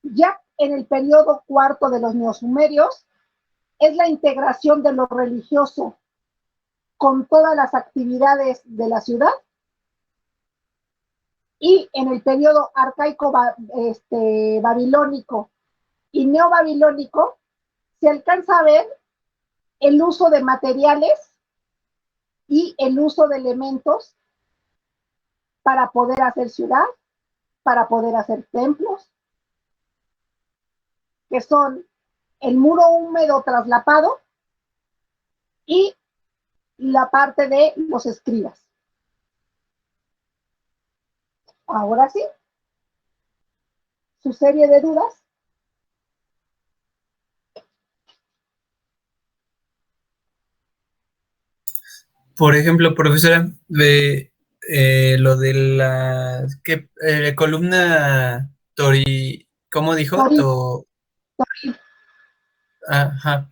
[SPEAKER 1] Ya en el periodo cuarto de los neosumerios, es la integración de lo religioso con todas las actividades de la ciudad. Y en el periodo arcaico babilónico y neobabilónico, se alcanza a ver el uso de materiales y el uso de elementos para poder hacer ciudad, para poder hacer templos, que son el muro húmedo traslapado y la parte de los escribas. Ahora sí, su serie de dudas.
[SPEAKER 3] Por ejemplo, profesora, de lo de la columna Tori, ¿cómo dijo?
[SPEAKER 1] Tori,
[SPEAKER 3] Ajá.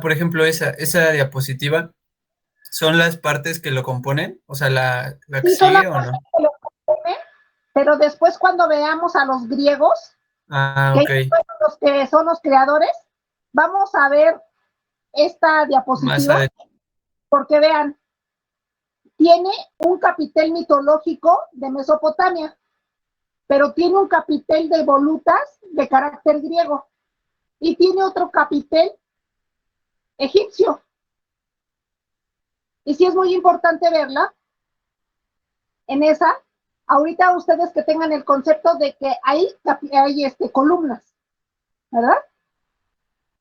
[SPEAKER 3] por ejemplo, esa diapositiva, ¿son las partes que lo componen? O sea, la que
[SPEAKER 1] Sí, son las
[SPEAKER 3] sigue o
[SPEAKER 1] partes
[SPEAKER 3] no?
[SPEAKER 1] que lo componen, pero después cuando veamos a los griegos,
[SPEAKER 3] Ah,
[SPEAKER 1] que
[SPEAKER 3] ok.
[SPEAKER 1] ellos fueron los que son los creadores, vamos a ver esta
[SPEAKER 3] Más
[SPEAKER 1] diapositiva,
[SPEAKER 3] adelante.
[SPEAKER 1] porque vean, tiene un capitel mitológico de Mesopotamia, pero tiene un capitel de volutas de carácter griego y tiene otro capitel egipcio. Y sí es muy importante verla en esa. Ahorita ustedes que tengan el concepto de que hay columnas, ¿verdad?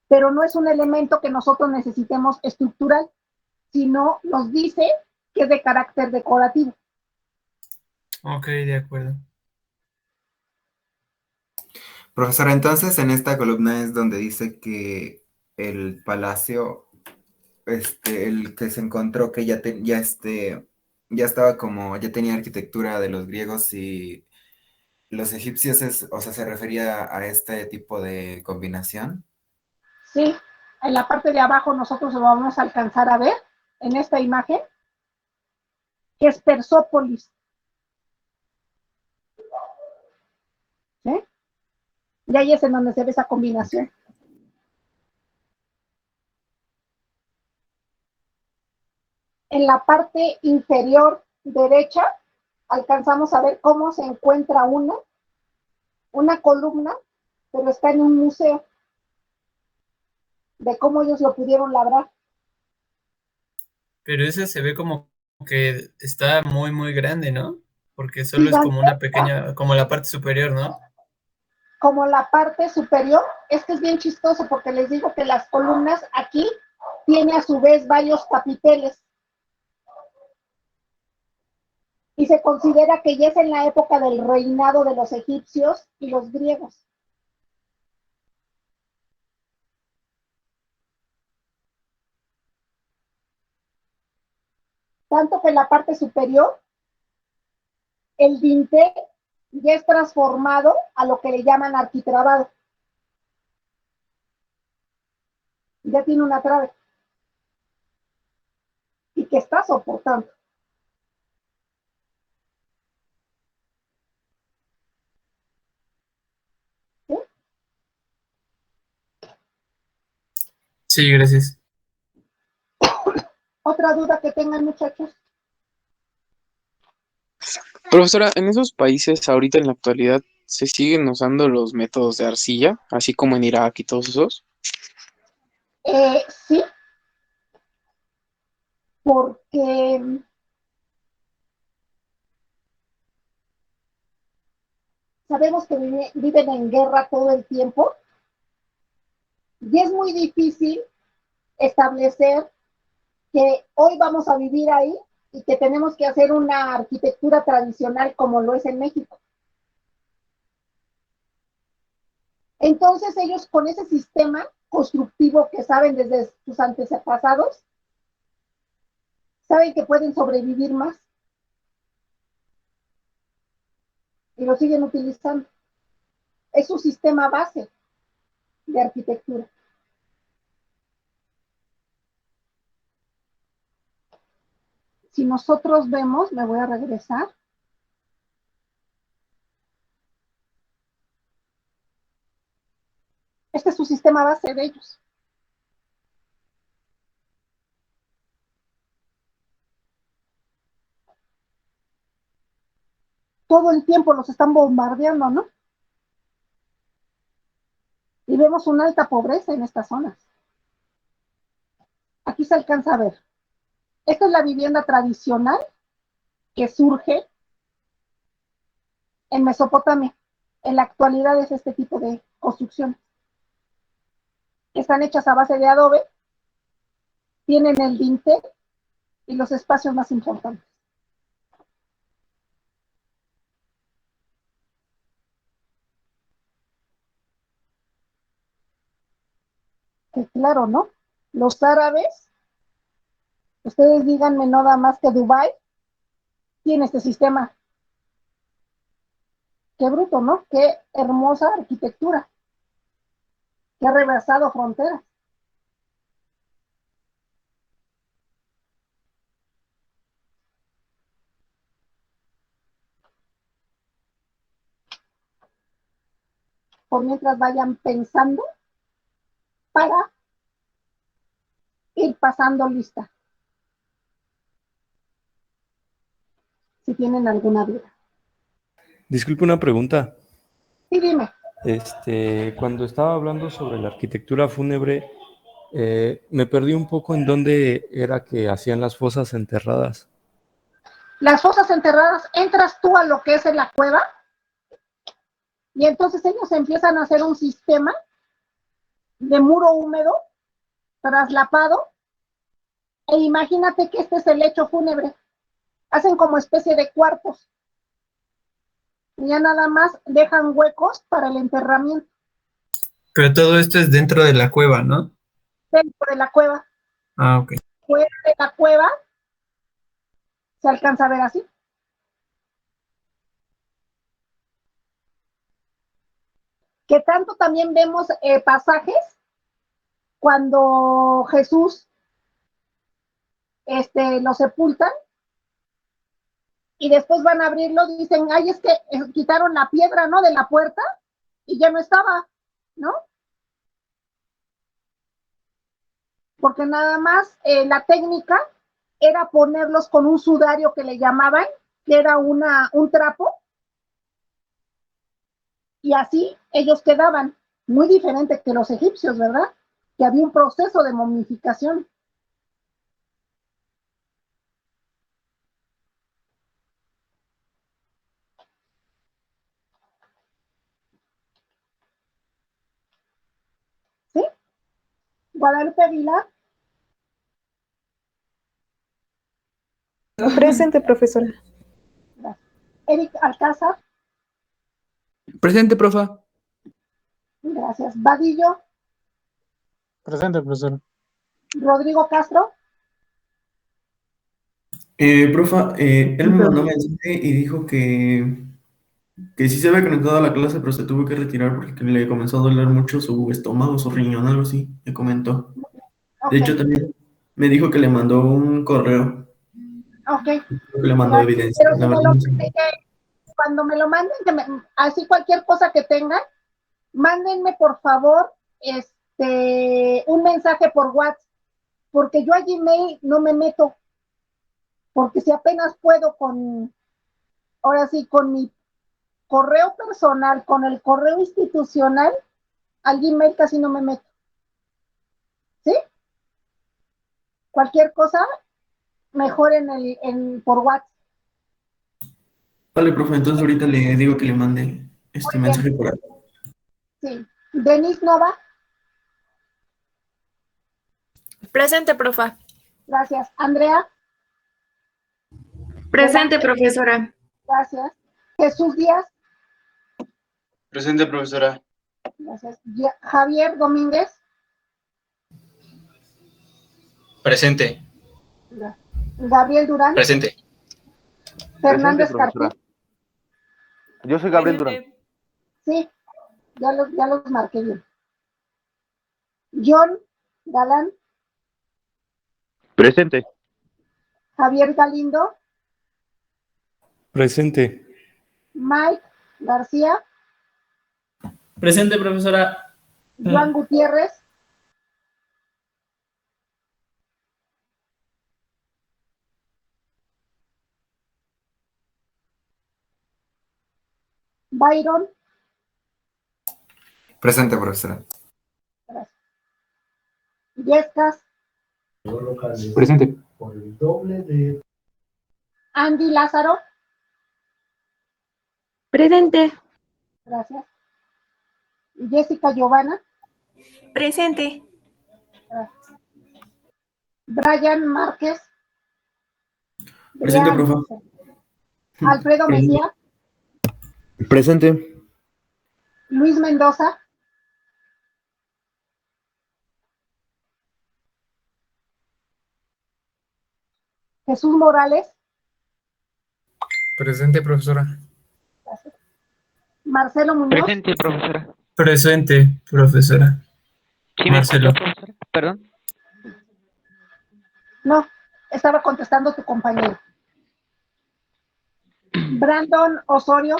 [SPEAKER 1] Pero no es un elemento que nosotros necesitemos estructural, sino nos dice que es de carácter decorativo.
[SPEAKER 3] Ok, de acuerdo.
[SPEAKER 8] Profesora, entonces en esta columna es donde dice que el palacio, el que se encontró que ya estaba como, ya tenía arquitectura de los griegos y los egipcios, o sea, se refería a este tipo de combinación.
[SPEAKER 1] Sí, en la parte de abajo nosotros lo vamos a alcanzar a ver en esta imagen, que es Persópolis. ¿Sí? Y ahí es en donde se ve esa combinación. En la parte inferior derecha alcanzamos a ver cómo se encuentra una columna, pero está en un museo, de cómo ellos lo pudieron labrar.
[SPEAKER 3] Pero ese se ve como que está muy, muy grande, ¿no? Porque solo es como una
[SPEAKER 1] Gigantesca,
[SPEAKER 3] pequeña, como la parte superior, ¿no?
[SPEAKER 1] como la parte superior. Es que es bien chistoso porque les digo que las columnas aquí tiene a su vez varios capiteles y se considera que ya es en la época del reinado de los egipcios y los griegos. Tanto que en la parte superior el dintel ya es transformado a lo que le llaman arquitrabado. Ya tiene una trave y que está soportando. ¿Sí?
[SPEAKER 3] Sí, gracias.
[SPEAKER 1] Otra duda que tengan, muchachos.
[SPEAKER 4] Profesora, en esos países ahorita en la actualidad se siguen usando los métodos de arcilla, así como en Irak y todos esos.
[SPEAKER 1] Sí, porque sabemos que viven en guerra todo el tiempo y es muy difícil establecer que hoy vamos a vivir ahí y que tenemos que hacer una arquitectura tradicional como lo es en México. Entonces ellos con ese sistema constructivo que saben desde sus antepasados, saben que pueden sobrevivir más y lo siguen utilizando. Es su sistema base de arquitectura. Si nosotros vemos, me voy a regresar. Este es su sistema base de ellos. Todo el tiempo los están bombardeando, ¿no? Y vemos una alta pobreza en estas zonas. Aquí se alcanza a ver. Esta es la vivienda tradicional que surge en Mesopotamia. En la actualidad es este tipo de construcciones. Están hechas a base de adobe, tienen el dintel y los espacios más importantes. Que claro, ¿no? Los árabes, ustedes díganme nada más que Dubái tiene este sistema. Qué bruto, ¿no? Qué hermosa arquitectura, que ha rebasado fronteras. por mientras vayan pensando para ir pasando lista. Si tienen alguna duda.
[SPEAKER 9] Disculpe una pregunta.
[SPEAKER 1] Sí, dime.
[SPEAKER 9] Cuando estaba hablando sobre la arquitectura fúnebre, me perdí un poco en dónde era que hacían las fosas enterradas.
[SPEAKER 1] Las fosas enterradas, entras tú a lo que es en la cueva y entonces ellos empiezan a hacer un sistema de muro húmedo, traslapado, e imagínate que este es el lecho fúnebre. Hacen como especie de cuartos. Y ya nada más dejan huecos para el enterramiento.
[SPEAKER 3] Pero todo esto es dentro de la cueva, ¿no?
[SPEAKER 1] Dentro de la cueva.
[SPEAKER 3] Ah, ok.
[SPEAKER 1] Fuera de la cueva se alcanza a ver así. Que tanto también vemos pasajes cuando Jesús lo sepultan y después van a abrirlo, dicen, ay, es que quitaron la piedra, ¿no? De la puerta y ya no estaba, ¿no? Porque nada más la técnica era ponerlos con un sudario que le llamaban, que era un trapo, y así ellos quedaban, muy diferente que los egipcios, ¿verdad? Que había un proceso de momificación. ¿Sí? Guadalupe Vila.
[SPEAKER 6] Presente, profesora.
[SPEAKER 1] Gracias. Eric Alcázar.
[SPEAKER 10] Presente, profa.
[SPEAKER 1] Gracias. Vadillo.
[SPEAKER 4] Presente, profesor.
[SPEAKER 1] Rodrigo Castro.
[SPEAKER 11] Profa, él me mandó un mensaje y dijo que sí se había conectado a la clase, pero se tuvo que retirar porque le comenzó a doler mucho su estómago, su riñón, algo así, me comentó. De hecho, también me dijo que le mandó un correo.
[SPEAKER 1] Ok.
[SPEAKER 11] Creo que le mandó evidencia.
[SPEAKER 1] Pero
[SPEAKER 11] La
[SPEAKER 1] si me
[SPEAKER 11] verdad,
[SPEAKER 1] lo,
[SPEAKER 11] no sé.
[SPEAKER 1] cuando me lo manden, así cualquier cosa que tengan, mándenme por favor un mensaje por WhatsApp, porque yo a Gmail no me meto, porque si apenas puedo ahora sí, con mi correo personal, con el correo institucional, al Gmail casi no me meto. ¿Sí? Cualquier cosa, mejor por WhatsApp.
[SPEAKER 11] Vale, profe, entonces ahorita le digo que le mande este mensaje por ahí.
[SPEAKER 1] Sí. Denise Nova.
[SPEAKER 12] Presente, profa.
[SPEAKER 1] Gracias. Andrea.
[SPEAKER 12] Presente, profesora.
[SPEAKER 1] Gracias. Jesús Díaz.
[SPEAKER 4] Presente, profesora.
[SPEAKER 1] Gracias. Javier Domínguez.
[SPEAKER 3] Presente.
[SPEAKER 1] Gabriel Durán.
[SPEAKER 3] Presente.
[SPEAKER 1] Fernández
[SPEAKER 5] Presente, profesora.
[SPEAKER 1] Carpín.
[SPEAKER 5] Yo soy Gabriel Durán.
[SPEAKER 1] Sí, ya los marqué bien. John Galán.
[SPEAKER 5] Presente.
[SPEAKER 1] Javier Galindo.
[SPEAKER 9] Presente.
[SPEAKER 1] Mike García.
[SPEAKER 10] Presente, profesora.
[SPEAKER 1] Juan Gutiérrez. Byron.
[SPEAKER 8] Presente, profesora.
[SPEAKER 1] Yescas.
[SPEAKER 11] Presente.
[SPEAKER 1] Andy Lázaro.
[SPEAKER 6] Presente.
[SPEAKER 1] Gracias. Jessica Giovanna.
[SPEAKER 12] Presente.
[SPEAKER 1] Gracias. Brian Márquez.
[SPEAKER 11] Presente, profe.
[SPEAKER 1] Alfredo Mejía.
[SPEAKER 5] Presente.
[SPEAKER 1] Luis Mendoza. Jesús Morales.
[SPEAKER 3] Presente, profesora.
[SPEAKER 1] Gracias. Marcelo Muñoz.
[SPEAKER 13] Presente, profesora.
[SPEAKER 3] Presente, profesora.
[SPEAKER 13] ¿Sí me
[SPEAKER 3] Marcelo.
[SPEAKER 13] escucha, profesora? Perdón.
[SPEAKER 1] No, estaba contestando tu compañero. Brandon Osorio.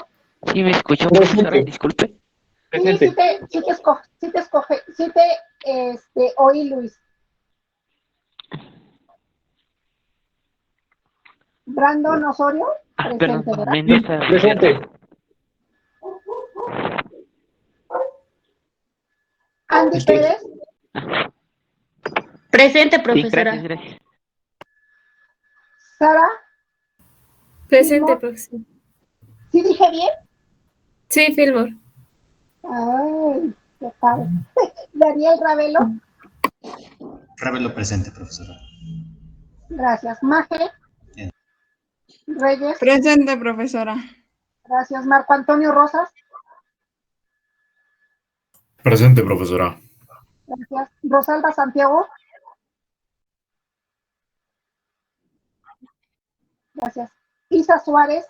[SPEAKER 13] ¿Sí me escuchó, profesora? Disculpe.
[SPEAKER 1] Sí te oí, Luis. Brandon Osorio, presente, ¿verdad?
[SPEAKER 13] Mendoza.
[SPEAKER 10] Presente.
[SPEAKER 1] Andy Pérez,
[SPEAKER 12] Presente,
[SPEAKER 13] Sí,
[SPEAKER 12] profesora.
[SPEAKER 13] gracias.
[SPEAKER 1] Sara,
[SPEAKER 6] Presente,
[SPEAKER 1] Fillmore.
[SPEAKER 6] profesor.
[SPEAKER 1] ¿Sí dije bien?
[SPEAKER 6] Sí, Fillmore.
[SPEAKER 1] Ay, qué padre. Daniel Ravelo,
[SPEAKER 2] Ravelo presente, profesora.
[SPEAKER 1] gracias. Maje
[SPEAKER 2] Bien.
[SPEAKER 1] Reyes,
[SPEAKER 7] Presente, profesora.
[SPEAKER 1] gracias. Marco Antonio Rosas,
[SPEAKER 14] Presente, profesora.
[SPEAKER 1] gracias. Rosalba Santiago, gracias. Isa Suárez,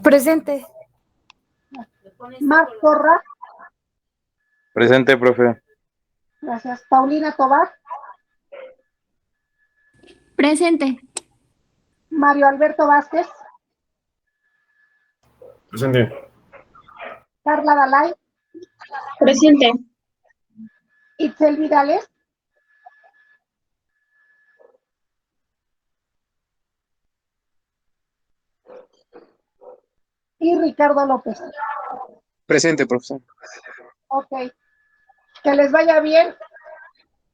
[SPEAKER 6] Presente.
[SPEAKER 1] Marc Torra,
[SPEAKER 5] Presente, profe.
[SPEAKER 1] gracias. Paulina Tobar,
[SPEAKER 12] Presente.
[SPEAKER 1] Mario Alberto Vázquez,
[SPEAKER 14] Presente.
[SPEAKER 1] Carla Dalay,
[SPEAKER 12] Presente.
[SPEAKER 1] Itzel Vidales, y Ricardo López.
[SPEAKER 4] Presente, profesor.
[SPEAKER 1] Ok, que les vaya bien.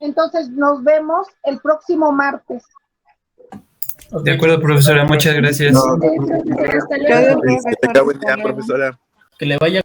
[SPEAKER 1] Entonces nos vemos el próximo martes.
[SPEAKER 3] De acuerdo, profesora, muchas gracias.
[SPEAKER 6] Hasta luego.
[SPEAKER 7] Gracias,
[SPEAKER 5] Que tenga buen día,
[SPEAKER 7] profesora.
[SPEAKER 5] profesora.
[SPEAKER 10] Que le vaya